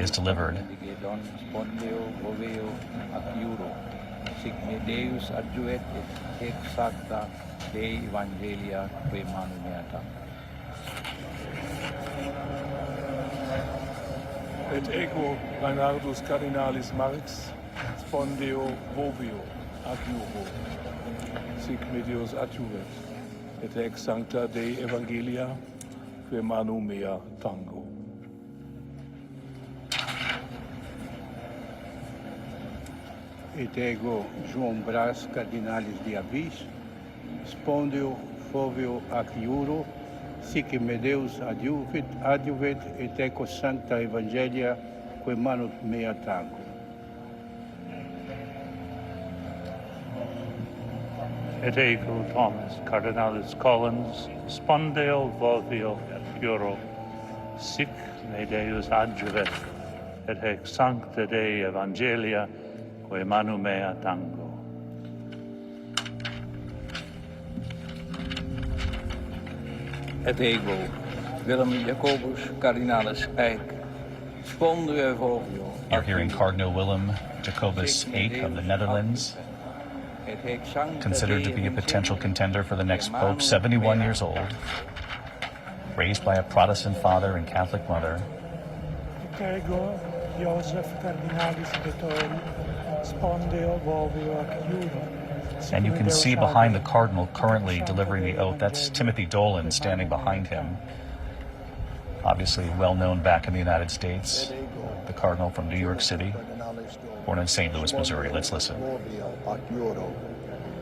is delivered. Et ego Reinardus cardinalis Marx, spondeo vovio ad juro, sic me Deus adjuvet, et ex sancta Dei Evangelia, que manu mea tango. Et ego João Brás cardinalis diabis, spondeo fovio ac juro, sic me Deus adjuvet et eco sancta Evangelia, que manu mea tango. Et ego Thomas cardinalis Collins, spondeo vovio et juro, sic me Deus adjuvet et ex sancta Dei Evangelia, que manu mea tango. Et ego Willem Jacobus cardinalis Eijk, spondeo vovio. You're hearing Cardinal Willem Jacobus Eijk of the Netherlands, considered to be a potential contender for the next pope, 71 years old, raised by a Protestant father and Catholic mother. Et ego Joseph cardinalis Vettori, spondeo vovio ac juro. And you can see behind the cardinal currently delivering the oath, that's Timothy Dolan standing behind him. Obviously well known back in the United States, the cardinal from New York City, born in St. Louis, Missouri. Let's listen.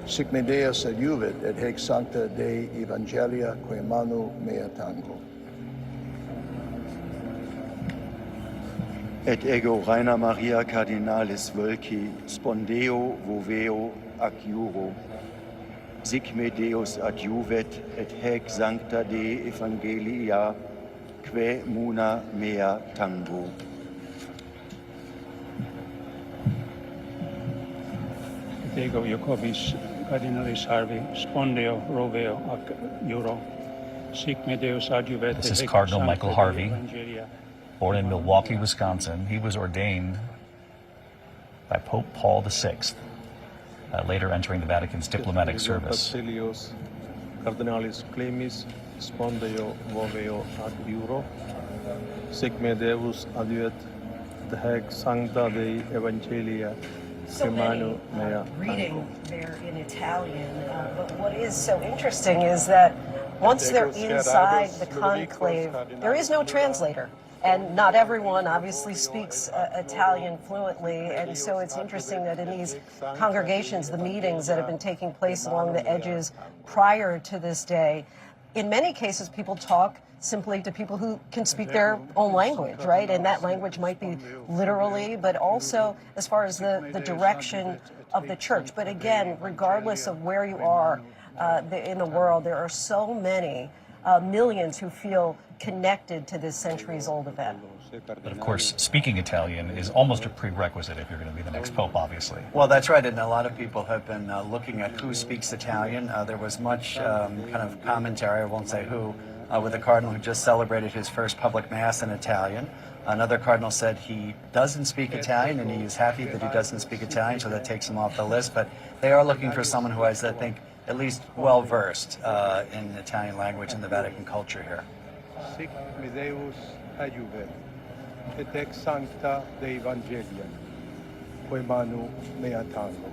Sic me Deus adjuvet et haec sancta Dei Evangelia, que manu mea tango. Et ego Rainer Maria cardinalis Wölki, spondeo voveo ac juro, sic me Deus adjuvet et haec sancta Dei Evangelia, que muna mea tango. Et ego Jacobis cardinalis Harvey, spondeo roveo ac juro, sic me Deus adjuvet. This is Cardinal Michael Harvey, born in Milwaukee, Wisconsin. He was ordained by Pope Paul VI, later entering the Vatican's diplomatic service. Cardinalis Clemis, spondeo voveo ad juro, sic me Deus adjuvet et haec sancta Dei Evangelia, So many reading there in Italian, but what is so interesting is that once they're inside the conclave, there is no translator. And not everyone obviously speaks Italian fluently, and so it's interesting that in these congregations, the meetings that have been taking place along the edges prior to this day, in many cases people talk simply to people who can speak their own language, right? And that language might be literally, but also as far as the direction of the church. But again, regardless of where you are in the world, there are so many millions who feel connected to this centuries-old event. But of course, speaking Italian is almost a prerequisite if you're going to be the next pope, obviously. Well, that's right, and a lot of people have been looking at who speaks Italian. There was much kind of commentary, I won't say who, with a cardinal who just celebrated his first public mass in Italian. Another cardinal said he doesn't speak Italian, and he is happy that he doesn't speak Italian, so that takes him off the list. But they are looking for someone who is, I think, at least well-versed in Italian language and the Vatican culture here. Sic me Deus adjuvet, et ex sancta Dei Evangelia, que manu mea tango.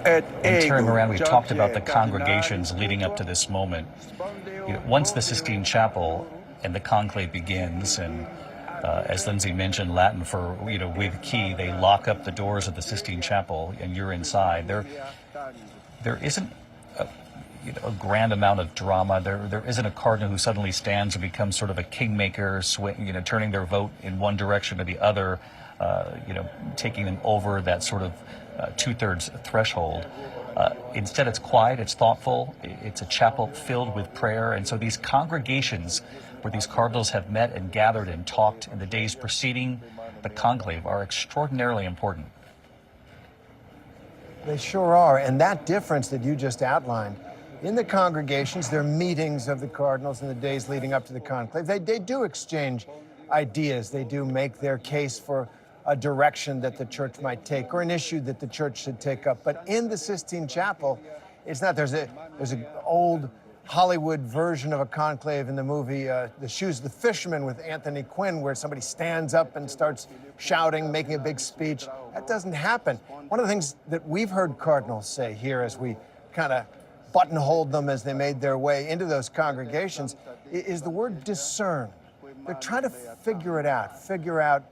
And turning around, we talked about the congregations leading up to this moment. Once the Sistine Chapel and the conclave begins, and as Lindsay mentioned, Latin for, with key, they lock up the doors of the Sistine Chapel and you're inside. There isn't, a grand amount of drama. There isn't a cardinal who suddenly stands and becomes sort of a kingmaker, turning their vote in one direction or the other, taking them over that sort of two-thirds threshold. Instead, it's quiet, it's thoughtful, it's a chapel filled with prayer. And so these congregations where these cardinals have met and gathered and talked in the days preceding the conclave are extraordinarily important. They sure are. And that difference that you just outlined, in the congregations, there are meetings of the cardinals in the days leading up to the conclave. They do exchange ideas. They do make their case for a direction that the church might take or an issue that the church should take up. But in the Sistine Chapel, it's not. There's an old Hollywood version of a conclave in the movie The Shoes of the Fisherman with Anthony Quinn, where somebody stands up and starts shouting, making a big speech. That doesn't happen. One of the things that we've heard cardinals say here as we kind of buttonholed them as they made their way into those congregations is the word discern. They're trying to figure out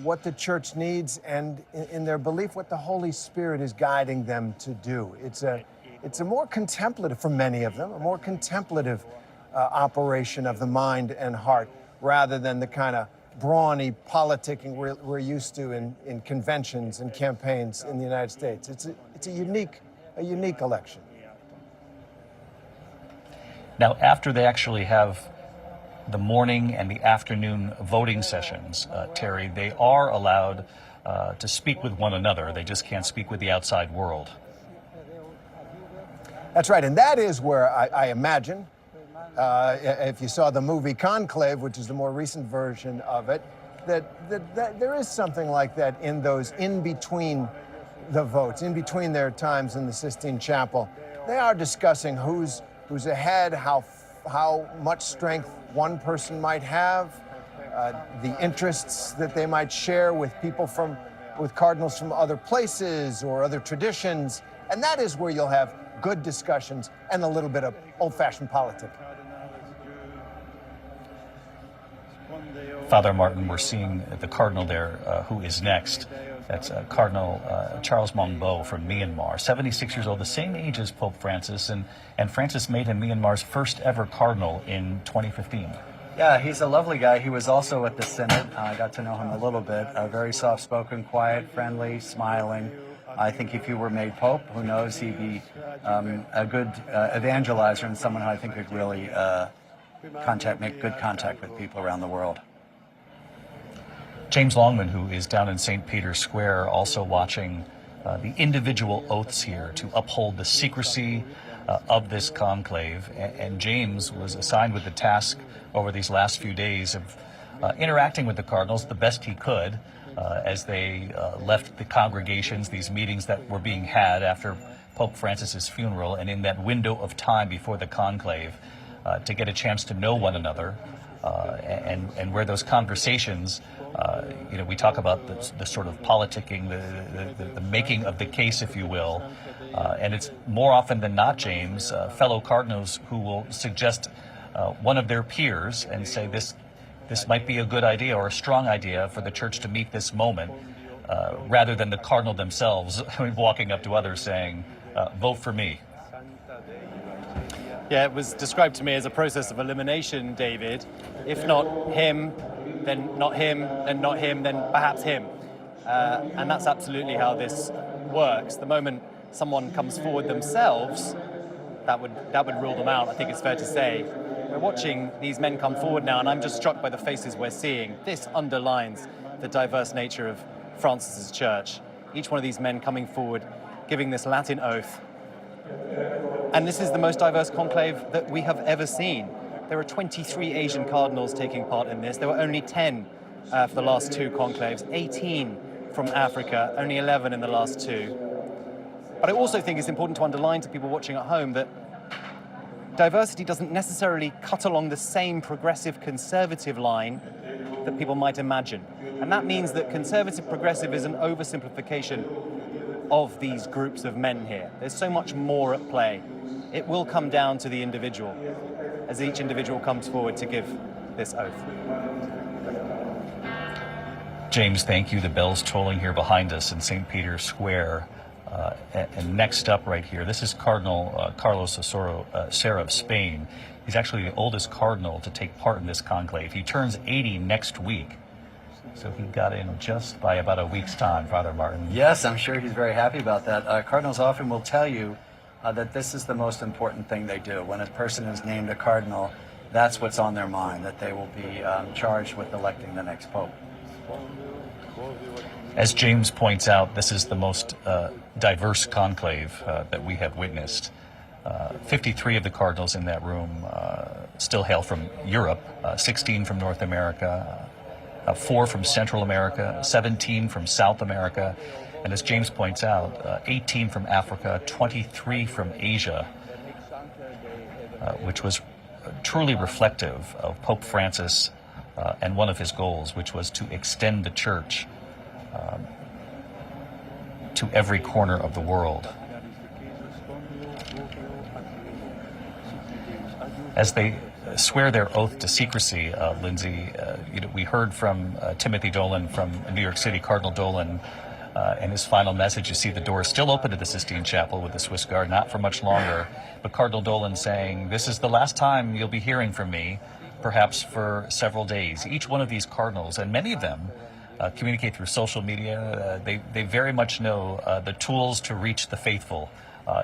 what the church needs, and in their belief, what the Holy Spirit is guiding them to do. It's a more contemplative, for many of them, a more contemplative operation of the mind and heart, rather than the kind of brawny politicking we're used to in conventions and campaigns in the United States. It's a unique election. Now, after they actually have the morning and the afternoon voting sessions, Terry, they are allowed to speak with one another. They just can't speak with the outside world. That's right, and that is where I imagine, if you saw the movie Conclave, which is the more recent version of it, that there is something like that in those in between the votes, in between their times in the Sistine Chapel. They are discussing who's ahead, how much strength one person might have, the interests that they might share with people with cardinals from other places or other traditions. And that is where you'll have good discussions and a little bit of old-fashioned politics. Father Martin, we're seeing the cardinal there who is next. That's Cardinal Charles Mongbo from Myanmar, 76 years old, the same age as Pope Francis, and Francis made him Myanmar's first ever cardinal in 2015. Yeah, he's a lovely guy. He was also at the Synod. I got to know him a little bit. Very soft-spoken, quiet, friendly, smiling. I think if he were made Pope, who knows, he'd be a good evangelizer and someone who I think could really make good contact with people around the world. James Longman, who is down in St. Peter's Square, also watching the individual oaths here to uphold the secrecy of this conclave. And James was assigned with the task over these last few days of interacting with the cardinals the best he could as they left the congregations, these meetings that were being had after Pope Francis's funeral, and in that window of time before the conclave, to get a chance to know one another, and where those conversations, we talk about the sort of politicking, the making of the case, if you will, and it's more often than not, James, fellow cardinals who will suggest one of their peers and say this might be a good idea or a strong idea for the church to meet this moment, rather than the cardinal themselves walking up to others saying, vote for me. Yeah, it was described to me as a process of elimination, David. If not him, then not him, then not him, then perhaps him. And that's absolutely how this works. The moment someone comes forward themselves, that would rule them out, I think it's fair to say. We're watching these men come forward now, and I'm just struck by the faces we're seeing. This underlines the diverse nature of Francis's church. Each one of these men coming forward, giving this Latin oath. And this is the most diverse conclave that we have ever seen. There are 23 Asian cardinals taking part in this. There were only 10 for the last two conclaves, 18 from Africa, only 11 in the last two. But I also think it's important to underline to people watching at home that diversity doesn't necessarily cut along the same progressive conservative line that people might imagine. And that means that conservative progressive is an oversimplification of these groups of men here. There's so much more at play. It will come down to the individual as each individual comes forward to give this oath. James, thank you. The bell's tolling here behind us in St. Peter's Square. And next up right here, this is Cardinal Carlos Serra of Spain. He's actually the oldest cardinal to take part in this conclave. He turns 80 next week. So he got in just by about a week's time, Father Martin. Yes, I'm sure he's very happy about that. Cardinals often will tell you that this is the most important thing they do. When a person is named a cardinal, that's what's on their mind, that they will be charged with electing the next pope. As James points out, this is the most diverse conclave that we have witnessed. 53 of the cardinals in that room still hail from Europe, 16 from North America, 4 from Central America, 17 from South America, and as James points out, 18 from Africa, 23 from Asia, which was truly reflective of Pope Francis and one of his goals, which was to extend the church to every corner of the world. As they swear their oath to secrecy, Lindsay, we heard from Timothy Dolan from New York City, Cardinal Dolan, in his final message. You see the door is still open to the Sistine Chapel with the Swiss Guard, not for much longer, but Cardinal Dolan saying, "This is the last time you'll be hearing from me, perhaps for several days." Each one of these cardinals, and many of them, communicate through social media. They very much know the tools to reach the faithful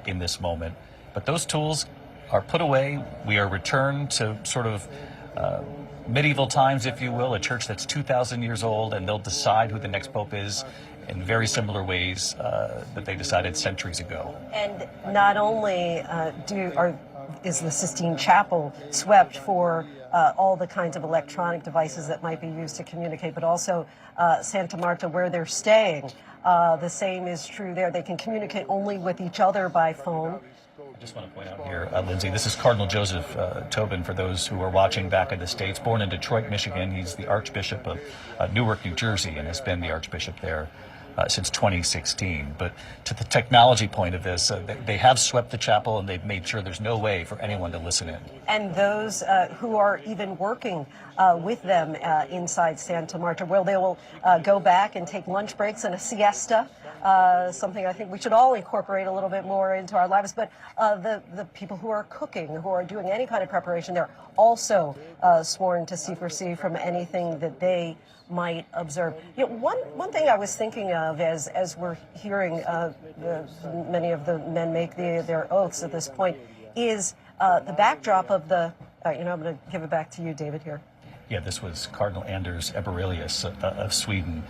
in this moment. But those tools are put away. We are returned to sort of medieval times, if you will, a church that's 2,000 years old, and they'll decide who the next pope is in very similar ways that they decided centuries ago. And not only is the Sistine Chapel swept for all the kinds of electronic devices that might be used to communicate, but also Santa Marta, where they're staying. The same is true there. They can communicate only with each other by phone. I just want to point out here, Lindsay, this is Cardinal Joseph Tobin, for those who are watching back in the States. Born in Detroit, Michigan, he's the Archbishop of Newark, New Jersey, and has been the Archbishop there since 2016. But to the technology point of this, they have swept the chapel, and they've made sure there's no way for anyone to listen in. And those who are even working with them inside Santa Marta, well, they will go back and take lunch breaks and a siesta. Something I think we should all incorporate a little bit more into our lives. But the people who are cooking, who are doing any kind of preparation, they're also sworn to secrecy from anything that they might observe. One thing I was thinking of as we're hearing many of the men make their oaths at this point is the backdrop of the, I'm going to give it back to you, David, here. Yeah, this was Cardinal Anders Eberelius of Sweden.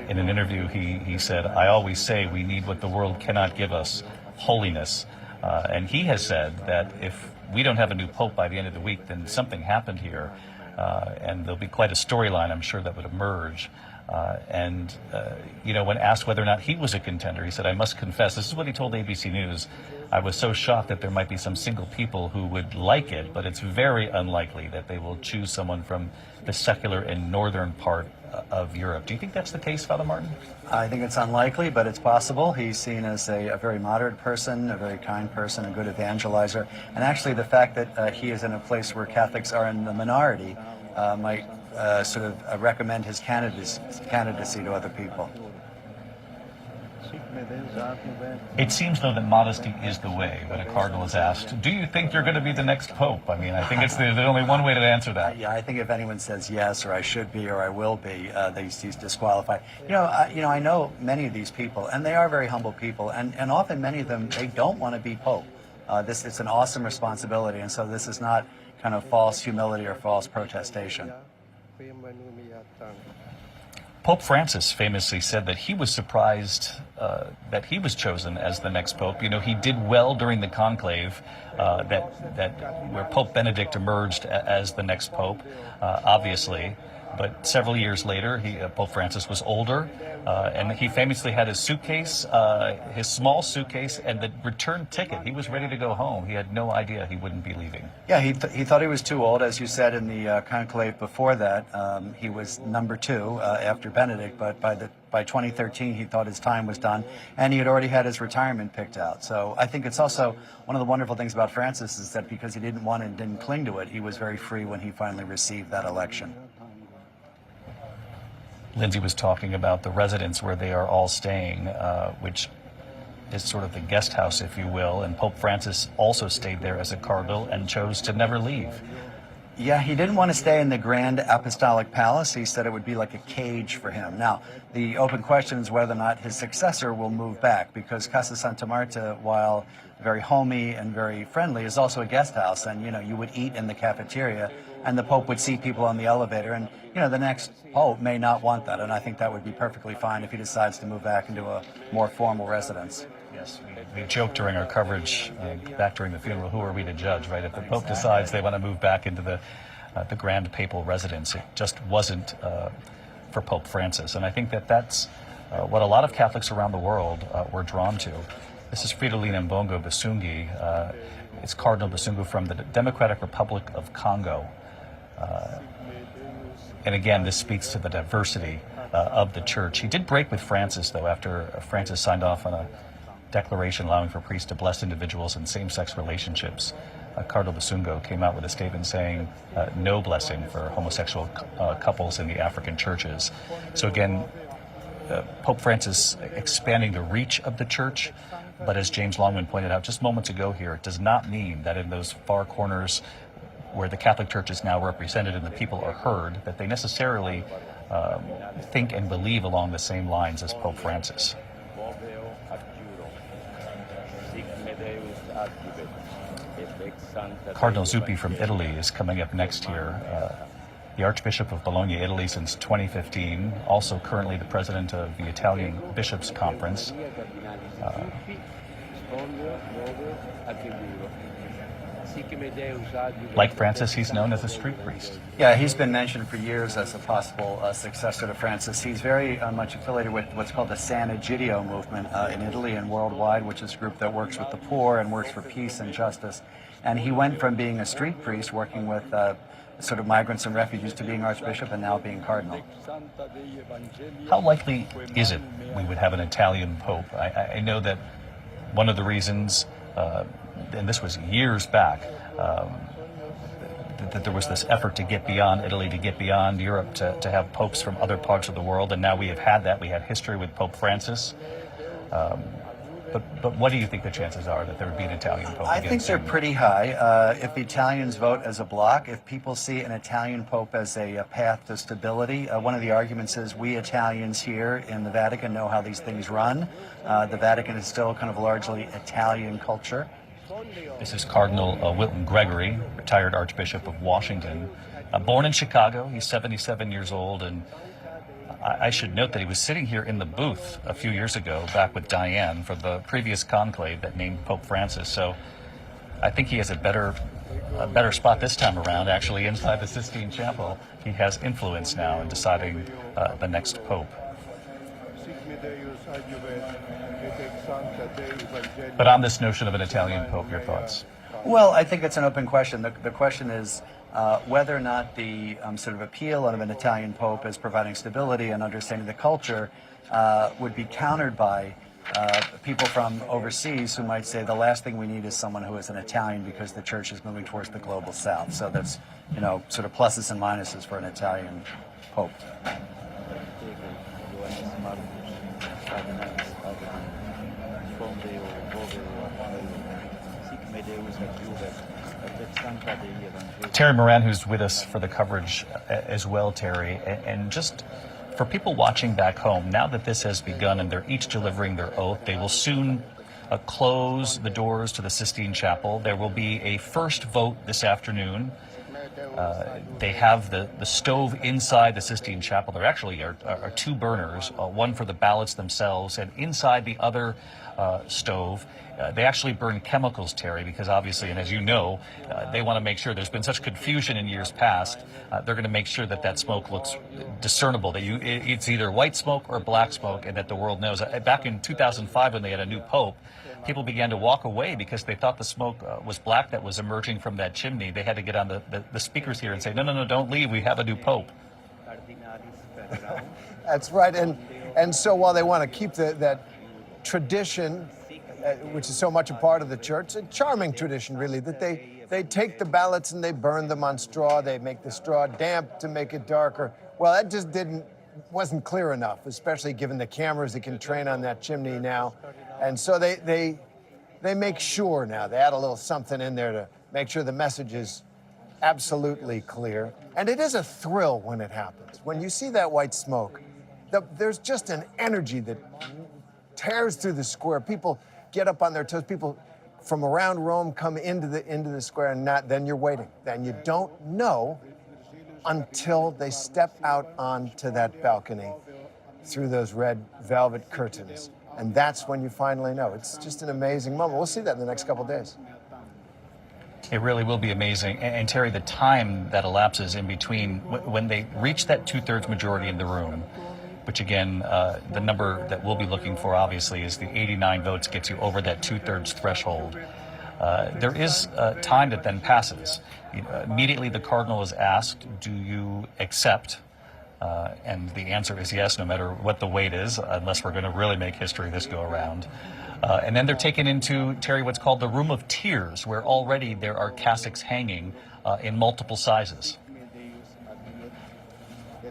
In an interview, he said, "I always say we need what the world cannot give us, holiness." And he has said that if we don't have a new pope by the end of the week, then something happened here. And there'll be quite a storyline, I'm sure, that would emerge. When asked whether or not he was a contender, he said, "I must confess," this is what he told ABC News, "I was so shocked that there might be some single people who would like it, but it's very unlikely that they will choose someone from the secular and northern part of Europe." Do you think that's the case, Father Martin? I think it's unlikely, but it's possible. He's seen as a very moderate person, a very kind person, a good evangelizer. And actually the fact that he is in a place where Catholics are in the minority might sort of recommend his candidacy to other people. It seems, though, that modesty is the way when a cardinal is asked, "Do you think you're going to be the next pope?" I mean, I think there's only one way to answer that. Yeah, I think if anyone says yes, or I should be, or I will be, he's disqualified. I know many of these people, and they are very humble people, and often many of them, they don't want to be pope. It's an awesome responsibility, and so this is not kind of false humility or false protestation. Pope Francis famously said that he was surprised that he was chosen as the next pope. He did well during the conclave where Pope Benedict emerged as the next pope, obviously. But several years later, Pope Francis was older, and he famously had his suitcase, his small suitcase, and the return ticket. He was ready to go home. He had no idea he wouldn't be leaving. Yeah, he thought he was too old, as you said in the conclave before that. He was number 2 after Benedict, but by 2013, he thought his time was done, and he had already had his retirement picked out. So I think it's also one of the wonderful things about Francis is that because he didn't want it and didn't cling to it, he was very free when he finally received that election. Lindsay was talking about the residence where they are all staying, which is sort of the guest house, if you will, and Pope Francis also stayed there as a cardinal and chose to never leave. Yeah, he didn't want to stay in the Grand Apostolic Palace. He said it would be like a cage for him. Now, the open question is whether or not his successor will move back, because Casa Santa Marta, while very homey and very friendly, is also a guest house. And, you know, you would eat in the cafeteria, and the Pope would see people on the elevator. And, you know, the next Pope may not want that. And I think that would be perfectly fine if he decides to move back into a more formal residence. Yes, we joked during our coverage back during the funeral, who are we to judge, right? If the Pope decides they want to move back into the Grand Papal Residence, it just wasn't for Pope Francis. And I think that that's what a lot of Catholics around the world were drawn to. This is Fridolin Mbongo Basungi. It's Cardinal Basungu from the Democratic Republic of Congo. And again, this speaks to the diversity of the church. He did break with Francis, though, after Francis signed off on a declaration allowing for priests to bless individuals in same-sex relationships. Cardinal Basungo came out with a statement saying no blessing for homosexual couples in the African churches. So again, Pope Francis expanding the reach of the church, but as James Longman pointed out just moments ago here, it does not mean that in those far corners where the Catholic Church is now represented and the people are heard, that they necessarily think and believe along the same lines as Pope Francis. Cardinal Zuppi from Italy is coming up next here. The Archbishop of Bologna, Italy since 2015, also currently the president of the Italian Bishops' Conference. Like Francis, he's known as a street priest. Yeah, he's been mentioned for years as a possible successor to Francis. He's very much affiliated with what's called the San Egidio movement in Italy and worldwide, which is a group that works with the poor and works for peace and justice. And he went from being a street priest working with sort of migrants and refugees to being archbishop and now being cardinal. How likely is it we would have an Italian pope? I know that one of the reasons, and this was years back, that there was this effort to get beyond Italy, to get beyond Europe, to have popes from other parts of the world, and now we have had that. We have history with Pope Francis. But what do you think the chances are that there would be an Italian pope? I think they're pretty high. If the Italians vote as a bloc, if people see an Italian pope as a path to stability, one of the arguments is we Italians here in the Vatican know how these things run. The Vatican is still kind of largely Italian culture. This is Cardinal Wilton Gregory, retired Archbishop of Washington. Born in Chicago, he's 77 years old, and I should note that he was sitting here in the booth a few years ago, back with Diane, for the previous conclave that named Pope Francis. So I think he has a better spot this time around, actually, inside the Sistine Chapel. He has influence now in deciding the next pope. But on this notion of an Italian pope, your thoughts? Well, I think it's an open question. The question is whether or not the sort of appeal of an Italian pope as providing stability and understanding the culture would be countered by people from overseas who might say the last thing we need is someone who is an Italian because the church is moving towards the global south. So that's, you know, sort of pluses and minuses for an Italian pope. Terry Moran, who's with us for the coverage as well, Terry, and just for people watching back home, now that this has begun and they're each delivering their oath, they will soon close the doors to the Sistine Chapel. There will be a first vote this afternoon. They have the stove inside the Sistine Chapel. There actually are two burners, one for the ballots themselves, and inside the other stove, they actually burn chemicals, Terry, because obviously, and as you know, they want to make sure there's been such confusion in years past. They're going to make sure that that smoke looks discernible, that it's either white smoke or black smoke, and that the world knows. Back in 2005, when they had a new pope, people began to walk away because they thought the smoke was black that was emerging from that chimney. They had to get on the speakers here and say, no, don't leave. We have a new pope. That's right. And so while they want to keep that tradition, which is so much a part of the church, a charming tradition, really, that they take the ballots and they burn them on straw. They make the straw damp to make it darker. Well, that just didn't wasn't clear enough, especially given the cameras that can train on that chimney now. And so they make sure now, they add a little something in there to make sure the message is absolutely clear. And it is a thrill when it happens. When you see that white smoke, there's just an energy that tears through the square. People get up on their toes. People from around Rome come into the square, and then you're waiting. Then you don't know until they step out onto that balcony through those red velvet curtains. And that's when you finally know. It's just an amazing moment. We'll see that in the next couple of days. It really will be amazing. And Terry, the time that elapses in between when they reach that 2/3 majority in the room, which again, the number that we'll be looking for obviously is the 89 votes gets you over that 2/3 threshold. There is time that then passes. Immediately the cardinal is asked, do you accept? And the answer is yes, no matter what the weight is, unless we're going to really make history this go around. And then they're taken into, Terry, what's called the Room of Tears, where already there are cassocks hanging in multiple sizes.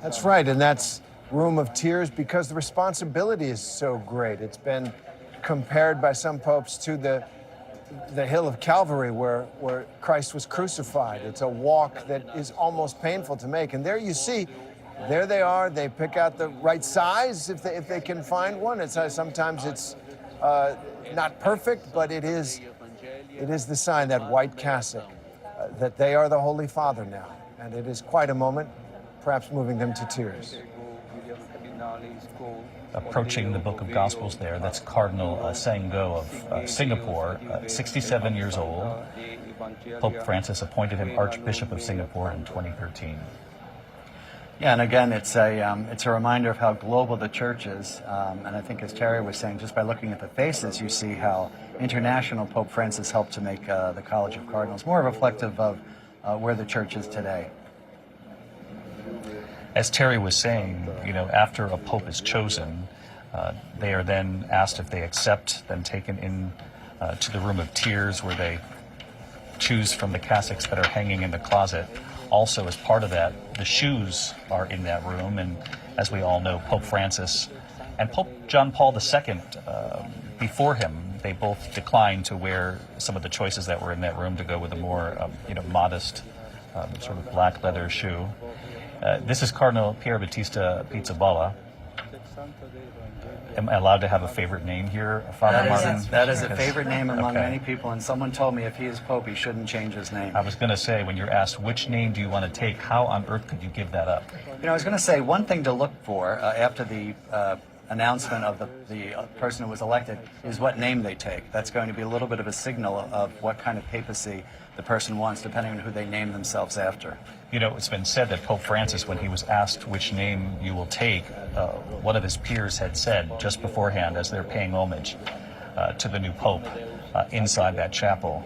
That's right, and that's Room of Tears because the responsibility is so great. It's been compared by some popes to the hill of Calvary where Christ was crucified. It's a walk that is almost painful to make. And there you see, there they are. They pick out the right size if they can find one. Sometimes it's not perfect, but it is the sign, that white cassock, that they are the Holy Father now. And it is quite a moment, perhaps moving them to tears. Approaching the Book of Gospels there, that's Cardinal Sango of Singapore, 67 years old. Pope Francis appointed him Archbishop of Singapore in 2013. Yeah, and again, it's a reminder of how global the church is. And I think, as Terry was saying, just by looking at the faces, you see how international Pope Francis helped to make the College of Cardinals more reflective of where the church is today. As Terry was saying, after a pope is chosen, they are then asked if they accept, then taken in to the Room of Tears, where they choose from the cassocks that are hanging in the closet. Also, as part of that, the shoes are in that room, and as we all know, Pope Francis and Pope John Paul II, before him, they both declined to wear some of the choices that were in that room to go with a more, modest sort of black leather shoe. This is Cardinal Pier Battista Pizzaballa. Am I allowed to have a favorite name here, Father Martin? That is a favorite name among many people, and someone told me if he is Pope, he shouldn't change his name. I was going to say, when you're asked which name do you want to take, how on earth could you give that up? I was going to say one thing to look for after the announcement of the person who was elected is what name they take. That's going to be a little bit of a signal of what kind of papacy the person wants, depending on who they name themselves after. It's been said that Pope Francis, when he was asked which name you will take, one of his peers had said just beforehand, as they're paying homage to the new Pope inside that chapel,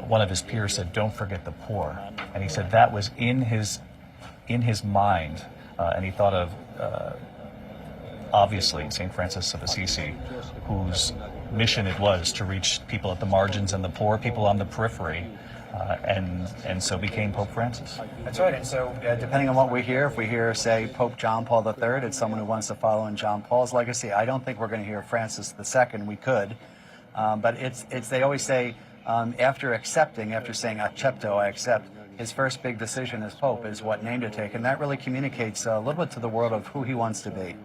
one of his peers said, "Don't forget the poor." And he said that was in his mind, and he thought of obviously St. Francis of Assisi, whose mission it was to reach people at the margins and the poor, people on the periphery, and so became Pope Francis. That's right, and so depending on what we hear, if we hear, say, Pope John Paul III, it's someone who wants to follow in John Paul's legacy. I don't think we're going to hear Francis II. We could, but they always say, after saying accepto, I accept, his first big decision as Pope is what name to take, and that really communicates a little bit to the world of who he wants to be.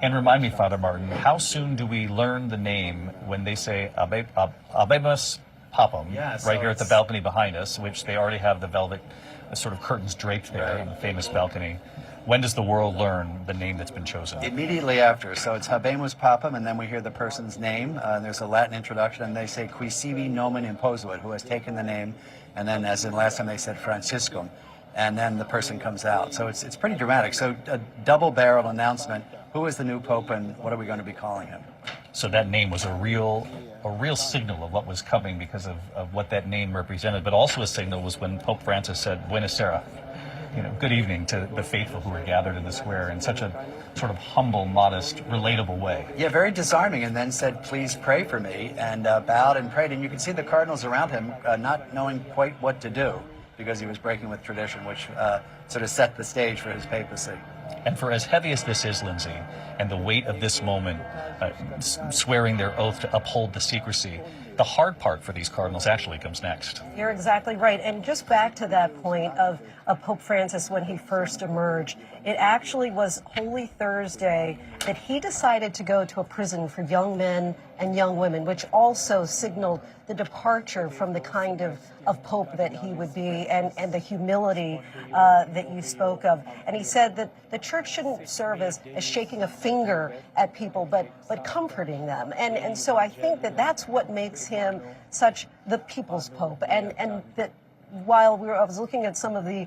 And remind me, Father Martin, how soon do we learn the name when they say Habemus Papam, right here at the balcony behind us, which they already have the velvet sort of curtains draped there in the famous balcony. When does the world learn the name that's been chosen? Immediately after. So it's Habemus Papam, and then we hear the person's name. There's a Latin introduction, and they say Qui sibi nomen imposuit, who has taken the name, and then, as in last time they said Franciscum, and then the person comes out. So it's pretty dramatic. So a double-barreled announcement. Who is the new Pope, and what are we going to be calling him? So that name was a real signal of what was coming because of what that name represented, but also a signal was when Pope Francis said, Buonasera, good evening to the faithful who were gathered in the square in such a sort of humble, modest, relatable way. Yeah, very disarming, and then said, please pray for me, and bowed and prayed. And you can see the cardinals around him not knowing quite what to do because he was breaking with tradition, which sort of set the stage for his papacy. And for as heavy as this is, Lindsay, and the weight of this moment, swearing their oath to uphold the secrecy, the hard part for these cardinals actually comes next. You're exactly right. And just back to that point of Pope Francis when he first emerged, it actually was Holy Thursday that he decided to go to a prison for young men and young women, which also signaled the departure from the kind of Pope that he would be and the humility that you spoke of. And he said that the church shouldn't serve as shaking a finger at people, but comforting them. And so I think that that's what makes him such the people's Pope. And that while I was looking at some of the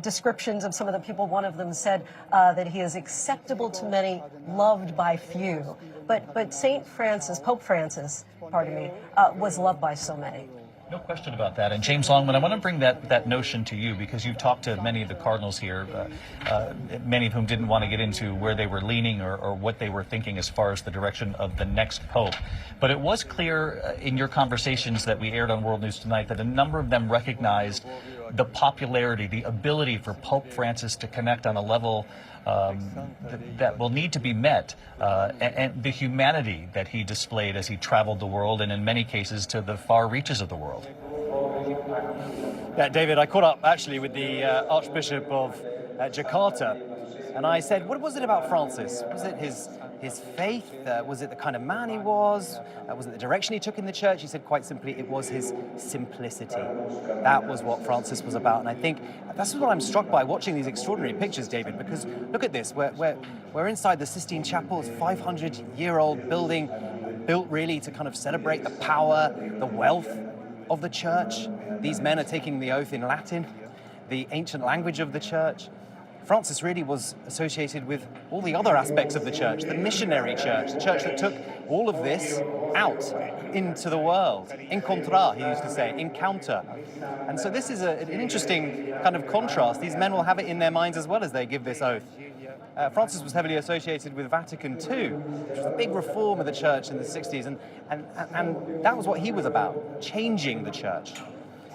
descriptions of some of the people, one of them said that he is acceptable to many, loved by few. But Saint Francis, Pope Francis, pardon me, was loved by so many. No question about that. And James Longman, I want to bring that notion to you because you've talked to many of the cardinals here, many of whom didn't want to get into where they were leaning or what they were thinking as far as the direction of the next pope. But it was clear in your conversations that we aired on World News Tonight that a number of them recognized the popularity, the ability for Pope Francis to connect on a level that will need to be met, and the humanity that he displayed as he traveled the world and in many cases to the far reaches of the world. Yeah, David, I caught up actually with the Archbishop of Jakarta, and I said, what was it about Francis? Was it his faith? Was it the kind of man he was? Was it the direction he took in the church? He said quite simply, it was his simplicity. That was what Francis was about. And I think that's what I'm struck by watching these extraordinary pictures, David, because look at this. We're inside the Sistine Chapel, it's a 500-year-old building built really to kind of celebrate the power, the wealth of the church. These men are taking the oath in Latin, the ancient language of the church. Francis really was associated with all the other aspects of the church, the missionary church, the church that took all of this out into the world. Encontrar, he used to say, encounter. And so this is an interesting kind of contrast. These men will have it in their minds as well as they give this oath. Francis was heavily associated with Vatican II, which was a big reform of the church in the 60s, and that was what he was about, changing the church.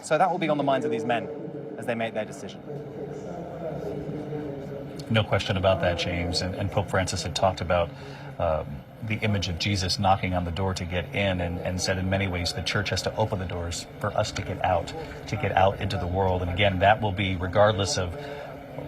So that will be on the minds of these men as they make their decision. No question about that, James. And Pope Francis had talked about the image of Jesus knocking on the door to get in and said in many ways the church has to open the doors for us to get out into the world. And again, that will be regardless of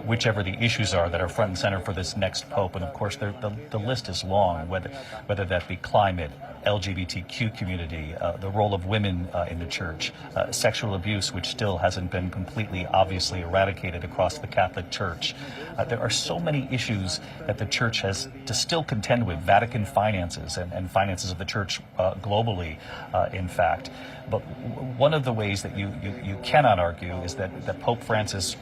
whichever the issues are that are front and center for this next pope. And of course, the list is long, whether that be climate, LGBTQ community, the role of women in the church, sexual abuse, which still hasn't been completely obviously eradicated across the Catholic Church. There are so many issues that the church has to still contend with, Vatican finances and finances of the church globally, in fact. But one of the ways that you cannot argue is that Pope Francis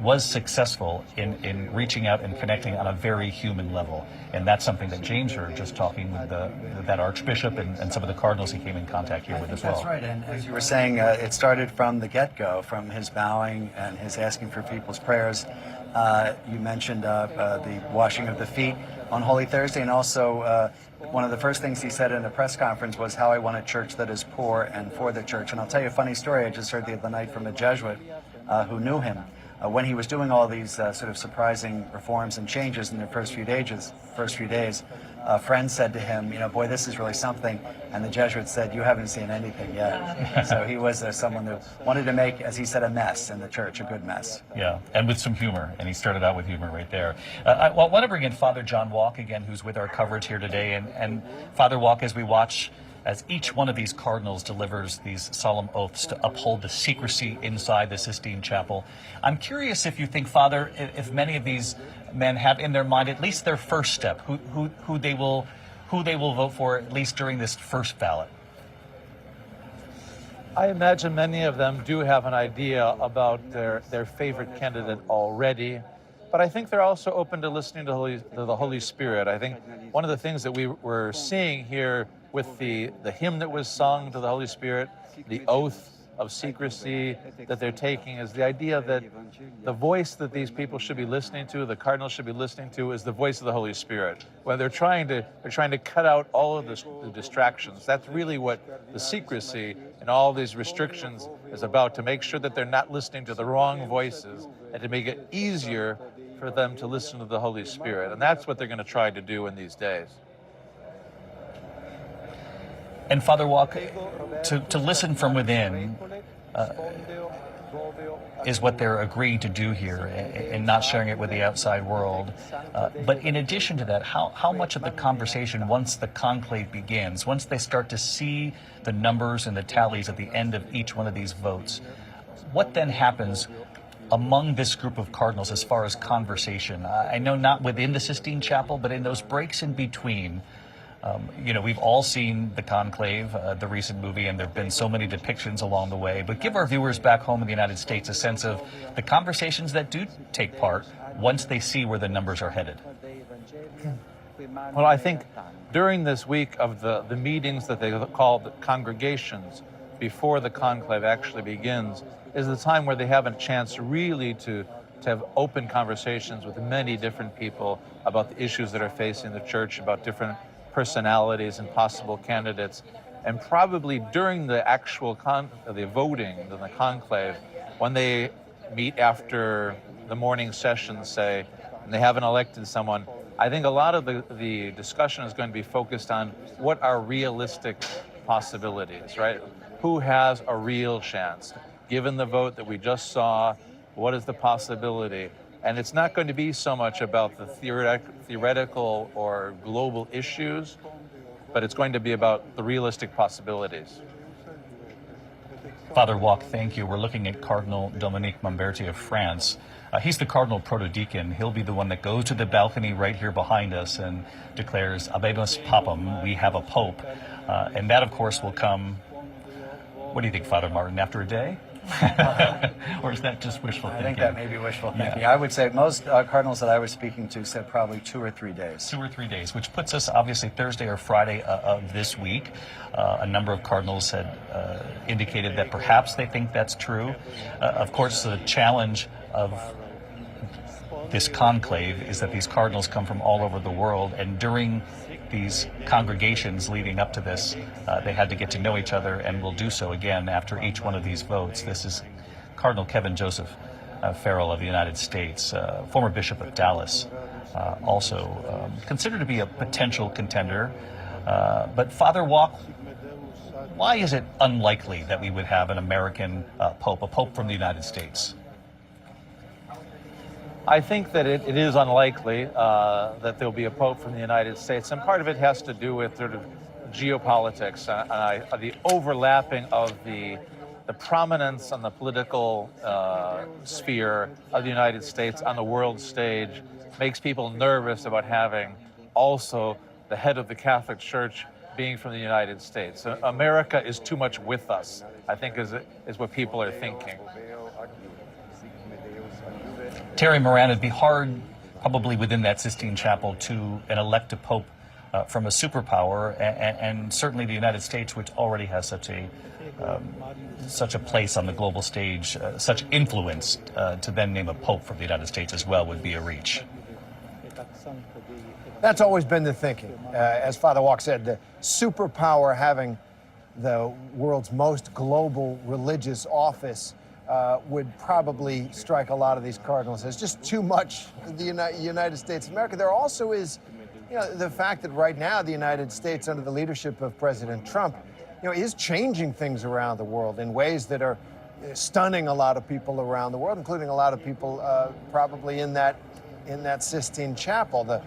was successful in reaching out and connecting on a very human level. And that's something that James heard just talking with that Archbishop and some of the cardinals he came in contact here with as well. That's right. And as you were saying, it started from the get-go, from his bowing and his asking for people's prayers. You mentioned the washing of the feet on Holy Thursday, and also one of the first things he said in a press conference was how I want a church that is poor and for the church. And I'll tell you a funny story I just heard the other night from a Jesuit who knew him. When he was doing all these sort of surprising reforms and changes in the first few days, a friend said to him, boy, this is really something. And the Jesuit said, you haven't seen anything yet. So he was someone who wanted to make, as he said, a mess in the church, a good mess. Yeah, and with some humor. And he started out with humor right there. I want to bring in Father John Walk again, who's with our coverage here today. And Father Walk, as we watch as each one of these cardinals delivers these solemn oaths to uphold the secrecy inside the Sistine Chapel, I'm curious if you think, Father, if many of these men have in their mind at least their first step, who they will vote for at least during this first ballot. I imagine many of them do have an idea about their favorite candidate already, but I think they're also open to listening to the Holy Spirit. I think one of the things that we were seeing here with the hymn that was sung to the Holy Spirit, the oath of secrecy that they're taking, is the idea that the voice that these people should be listening to, the cardinals should be listening to, is the voice of the Holy Spirit. When they're trying to cut out all of the distractions. That's really what the secrecy and all these restrictions is about, to make sure that they're not listening to the wrong voices and to make it easier for them to listen to the Holy Spirit. And that's what they're going to try to do in these days. And Father Walk, to listen from within is what they're agreeing to do here and not sharing it with the outside world. But in addition to that, how much of the conversation, once the conclave begins, once they start to see the numbers and the tallies at the end of each one of these votes, what then happens among this group of cardinals as far as conversation? I know not within the Sistine Chapel, but in those breaks in between. You know, we've all seen the Conclave, the recent movie, and there have been so many depictions along the way. But give our viewers back home in the United States a sense of the conversations that do take part once they see where the numbers are headed. Well, I think during this week of the meetings that they call the congregations before the conclave actually begins is the time where they have a chance really to have open conversations with many different people about the issues that are facing the church, about different personalities and possible candidates. And probably during the actual the voting in the conclave, when they meet after the morning session, say, and they haven't elected someone, I think a lot of the discussion is going to be focused on what are realistic possibilities, right? Who has a real chance? Given the vote that we just saw, what is the possibility? And it's not going to be so much about the theoretical or global issues, but it's going to be about the realistic possibilities. Father Walk, thank you. We're looking at Cardinal Dominique Mamberti of France. He's the Cardinal Protodeacon. He'll be the one that goes to the balcony right here behind us and declares, Habemus Papam, we have a Pope. And that, of course, will come, what do you think, Father Martin, after a day? Or is that just wishful thinking? I think that may be wishful thinking. Yeah. I would say most cardinals that I was speaking to said probably 2 or 3 days. 2 or 3 days, which puts us obviously Thursday or Friday of this week. A number of cardinals had indicated that perhaps they think that's true. Of course, the challenge of this conclave is that these cardinals come from all over the world, and during these congregations leading up to this, they had to get to know each other, and will do so again after each one of these votes. This is Cardinal Kevin Joseph Farrell of the United States, former Bishop of Dallas, also considered to be a potential contender. But Father Walk, why is it unlikely that we would have an American Pope, a Pope from the United States? I think that it is unlikely that there'll be a Pope from the United States, and part of it has to do with sort of geopolitics and the overlapping of the prominence on the political sphere of the United States on the world stage makes people nervous about having also the head of the Catholic Church being from the United States. So America is too much with us, I think is what people are thinking. Terry Moran, it'd be hard, probably within that Sistine Chapel, to elect a pope from a superpower, and certainly the United States, which already has such a place on the global stage, such influence, to then name a pope from the United States as well would be a reach. That's always been the thinking. As Father Walk said, the superpower having the world's most global religious office would probably strike a lot of these cardinals as just too much the United States of America. There also is, the fact that right now the United States, under the leadership of President Trump, is changing things around the world in ways that are stunning a lot of people around the world, including a lot of people probably in that Sistine Chapel. The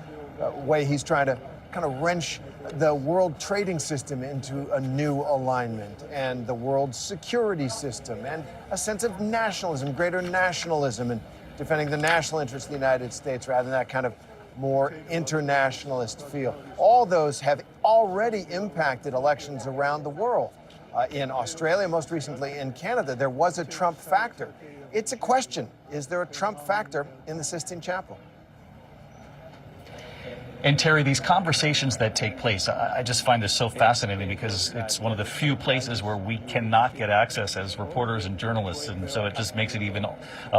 way he's trying to kind of wrench the world trading system into a new alignment, and the world security system, and a sense of nationalism, greater nationalism, and defending the national interests of the United States rather than that kind of more internationalist feel. All those have already impacted elections around the world. In Australia, most recently in Canada, there was a Trump factor. It's a question. Is there a Trump factor in the Sistine Chapel? And Terry, these conversations that take place, I just find this so fascinating because it's one of the few places where we cannot get access as reporters and journalists, and so it just makes it even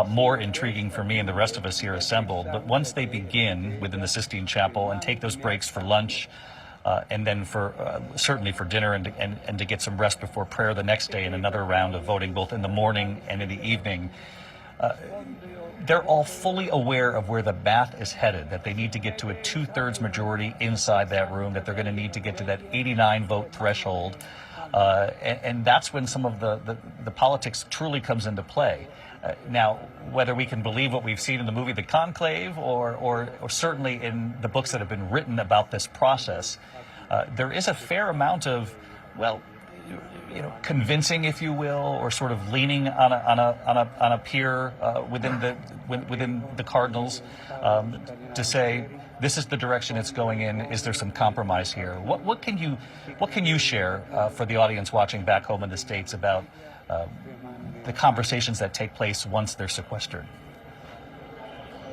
more intriguing for me and the rest of us here assembled. But once they begin within the Sistine Chapel and take those breaks for lunch, and then for certainly for dinner and to get some rest before prayer the next day and another round of voting both in the morning and in the evening, they're all fully aware of where the math is headed, that they need to get to a 2/3 majority inside that room, that they're going to need to get to that 89 vote threshold. And that's when some of the politics truly comes into play. Now, whether we can believe what we've seen in the movie The Conclave or certainly in the books that have been written about this process, there is a fair amount of, well, convincing, if you will, or sort of leaning on a peer within the cardinals to say, this is the direction it's going in. Is there some compromise here? What can you share for the audience watching back home in the States about the conversations that take place once they're sequestered?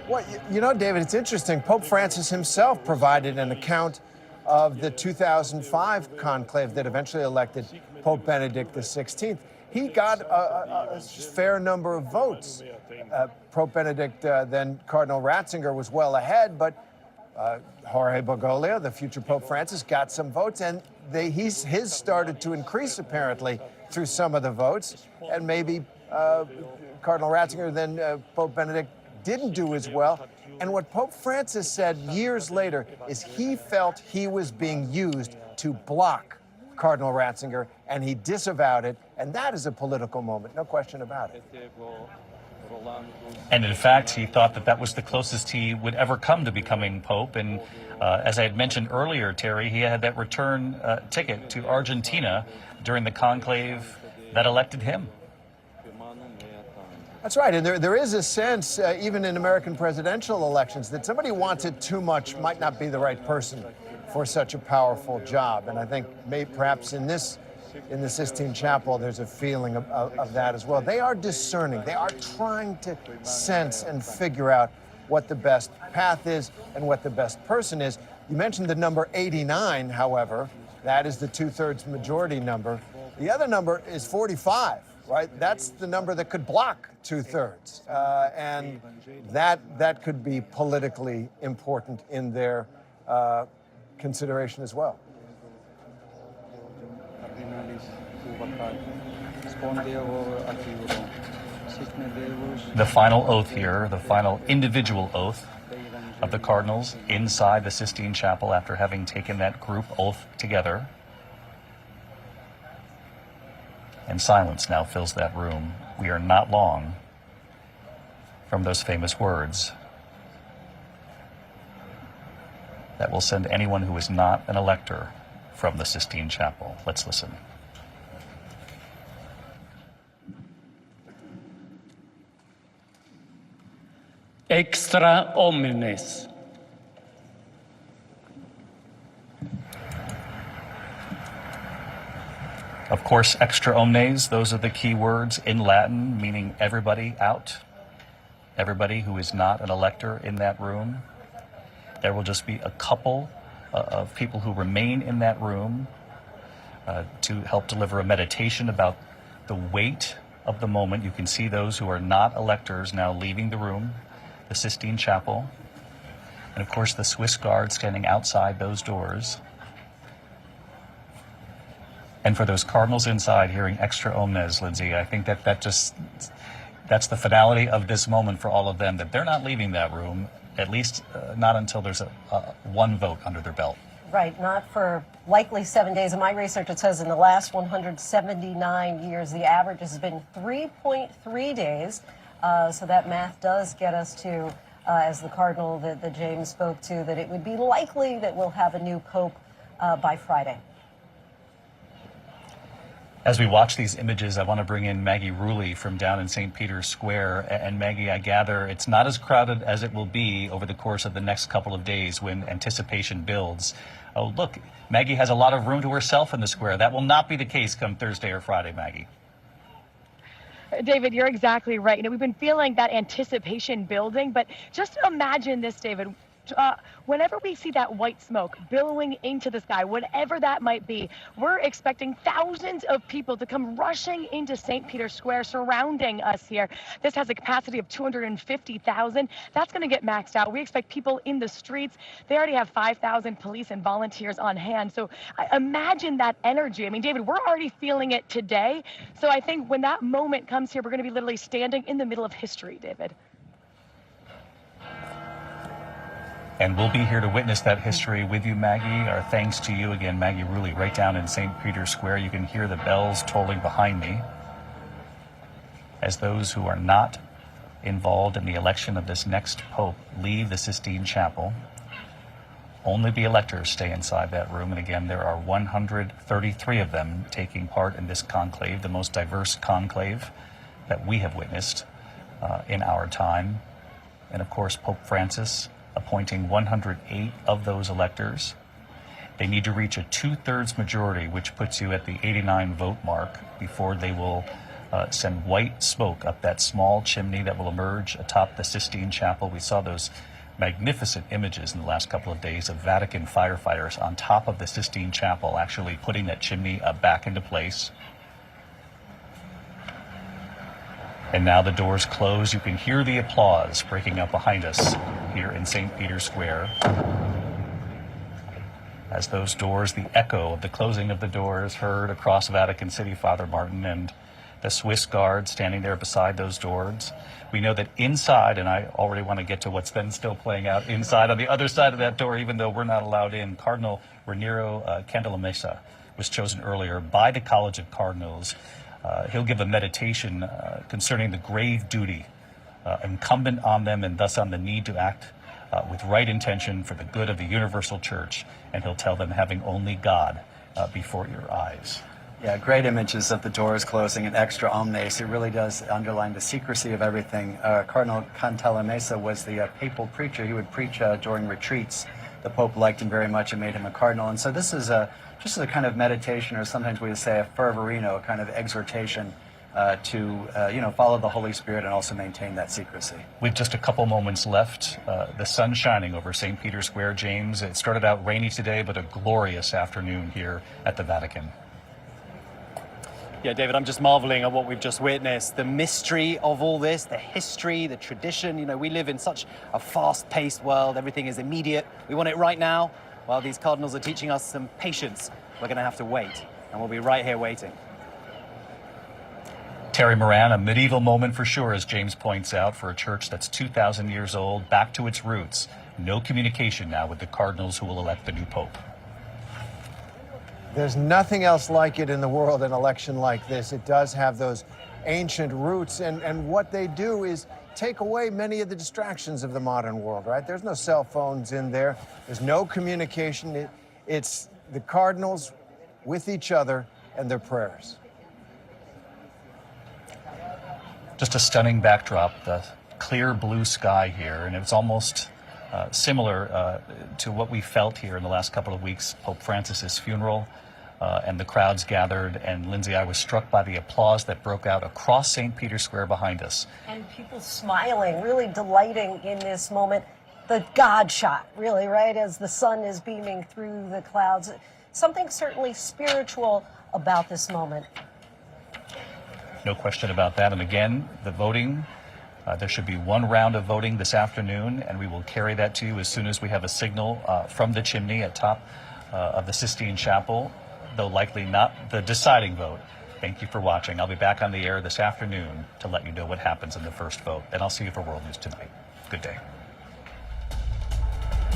Well, you know, David, it's interesting. Pope Francis himself provided an account of the 2005 conclave that eventually elected Pope Benedict XVI. He got a fair number of votes. Pope Benedict, then Cardinal Ratzinger, was well ahead, but Jorge Bergoglio, the future Pope Francis, got some votes, and his started to increase, apparently, through some of the votes. And maybe Cardinal Ratzinger, then Pope Benedict, didn't do as well. And what Pope Francis said years later is he felt he was being used to block Cardinal Ratzinger, and he disavowed it. And that is a political moment, no question about it. And in fact, he thought that was the closest he would ever come to becoming Pope. And as I had mentioned earlier, Terry, he had that return ticket to Argentina during the conclave that elected him. That's right, and there is a sense, even in American presidential elections, that somebody who wants it too much might not be the right person for such a powerful job. And I think perhaps in the Sistine Chapel, there's a feeling of that as well. They are discerning. They are trying to sense and figure out what the best path is and what the best person is. You mentioned the number 89, however. That is the 2/3 majority number. The other number is 45. Right, that's the number that could block 2/3, and that could be politically important in their consideration as well. The final oath here, the final individual oath of the cardinals inside the Sistine Chapel after having taken that group oath together. And silence now fills that room. We are not long from those famous words that will send anyone who is not an elector from the Sistine Chapel. Let's listen. Extra omnes. Of course, extra omnes, those are the key words in Latin, meaning everybody out, everybody who is not an elector in that room. There will just be a couple of people who remain in that room to help deliver a meditation about the weight of the moment. You can see those who are not electors now leaving the room, the Sistine Chapel, and of course the Swiss Guard standing outside those doors. And for those cardinals inside hearing extra omnes, Lindsay, I think that's the finality of this moment for all of them, that they're not leaving that room, at least not until there's one vote under their belt. Right, not for likely 7 days. In my research, it says in the last 179 years, the average has been 3.3 days. So that math does get us to, as the cardinal that James spoke to, that it would be likely that we'll have a new pope by Friday. As we watch these images, I want to bring in Maggie Rulli from down in St. Peter's Square. And Maggie, I gather it's not as crowded as it will be over the course of the next couple of days when anticipation builds. Oh, look, Maggie has a lot of room to herself in the square. That will not be the case come Thursday or Friday, Maggie. David, you're exactly right. We've been feeling that anticipation building, but just imagine this, David. whenever we see that white smoke billowing into the sky, whatever that might be, we're expecting thousands of people to come rushing into St. Peter's Square, surrounding us here. This has a capacity of 250,000. That's going to get maxed out. We expect people in the streets. They already have 5,000 police and volunteers on hand. So imagine that energy. I mean, David, we're already feeling it today. So I think when that moment comes here, we're going to be literally standing in the middle of history, David. And we'll be here to witness that history with you, Maggie. Our thanks to you again, Maggie Rulli, right down in St. Peter's Square. You can hear the bells tolling behind me as those who are not involved in the election of this next pope leave the Sistine Chapel. Only the electors stay inside that room. And again, there are 133 of them taking part in this conclave, the most diverse conclave that we have witnessed in our time. And of course, Pope Francis appointing 108 of those electors. They need to reach a 2/3 majority, which puts you at the 89 vote mark before they will send white smoke up that small chimney that will emerge atop the Sistine Chapel. We saw those magnificent images in the last couple of days of Vatican firefighters on top of the Sistine Chapel, actually putting that chimney back into place. And now the doors close. You can hear the applause breaking up behind us here in St. Peter's Square. As those doors, the echo of the closing of the doors heard across Vatican City, Father Martin, and the Swiss Guard standing there beside those doors. We know that inside, and I already want to get to what's then still playing out inside on the other side of that door, even though we're not allowed in, Cardinal Raniero Candelamessa was chosen earlier by the College of Cardinals. He'll give a meditation concerning the grave duty incumbent on them and thus on the need to act with right intention for the good of the universal church. And he'll tell them having only God before your eyes. Yeah, great images of the doors closing and extra omnes. It really does underline the secrecy of everything. Cardinal Cantalamessa was the papal preacher. He would preach during retreats. The Pope liked him very much and made him a cardinal. And so this is just a kind of meditation, or sometimes we would say a fervorino, a kind of exhortation to follow the Holy Spirit and also maintain that secrecy. With just a couple moments left, the sun shining over St. Peter's Square, James. It started out rainy today, but a glorious afternoon here at the Vatican. Yeah, David, I'm just marveling at what we've just witnessed. The mystery of all this, the history, the tradition. You know, we live in such a fast-paced world. Everything is immediate. We want it right now. While these cardinals are teaching us some patience, we're going to have to wait. And we'll be right here waiting. Terry Moran, a medieval moment for sure, as James points out, for a church that's 2,000 years old, back to its roots. No communication now with the cardinals who will elect the new pope. There's nothing else like it in the world, an election like this. It does have those ancient roots, and what they do is take away many of the distractions of the modern world, right? There's no cell phones in there. There's no communication. It's the cardinals with each other and their prayers. Just a stunning backdrop, the clear blue sky here, and it's almost similar to what we felt here in the last couple of weeks, Pope Francis's funeral. And the crowds gathered, and Lindsay, I was struck by the applause that broke out across St. Peter's Square behind us. And people smiling, really delighting in this moment. The God shot, really, right, as the sun is beaming through the clouds. Something certainly spiritual about this moment. No question about that. And again, the voting, there should be one round of voting this afternoon, and we will carry that to you as soon as we have a signal from the chimney at top of the Sistine Chapel, though likely not the deciding vote. Thank you for watching. I'll be back on the air this afternoon to let you know what happens in the first vote. And I'll see you for World News Tonight. Good day.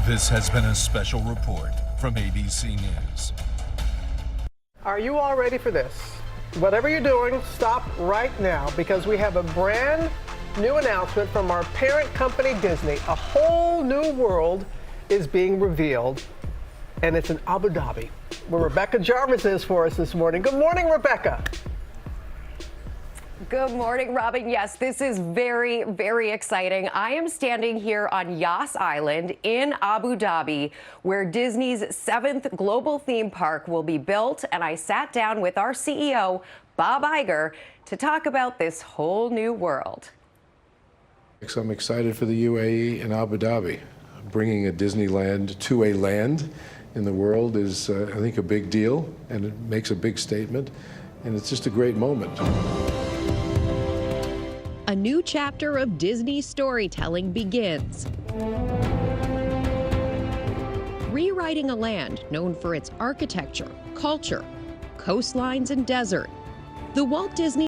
This has been a special report from ABC News. Are you all ready for this? Whatever you're doing, stop right now, because we have a brand new announcement from our parent company, Disney. A whole new world is being revealed, and it's in Abu Dhabi, where Rebecca Jarvis is for us this morning. Good morning, Rebecca. Good morning, Robin. Yes, this is very, very exciting. I am standing here on Yas Island in Abu Dhabi, where Disney's 7th global theme park will be built, and I sat down with our CEO, Bob Iger, to talk about this whole new world. I'm excited for the UAE and Abu Dhabi. bringing a Disneyland to a land in the world is, I think, a big deal, and it makes a big statement, and it's just a great moment. A new chapter of Disney storytelling begins. Rewriting a land known for its architecture, culture, coastlines, and desert. The Walt Disney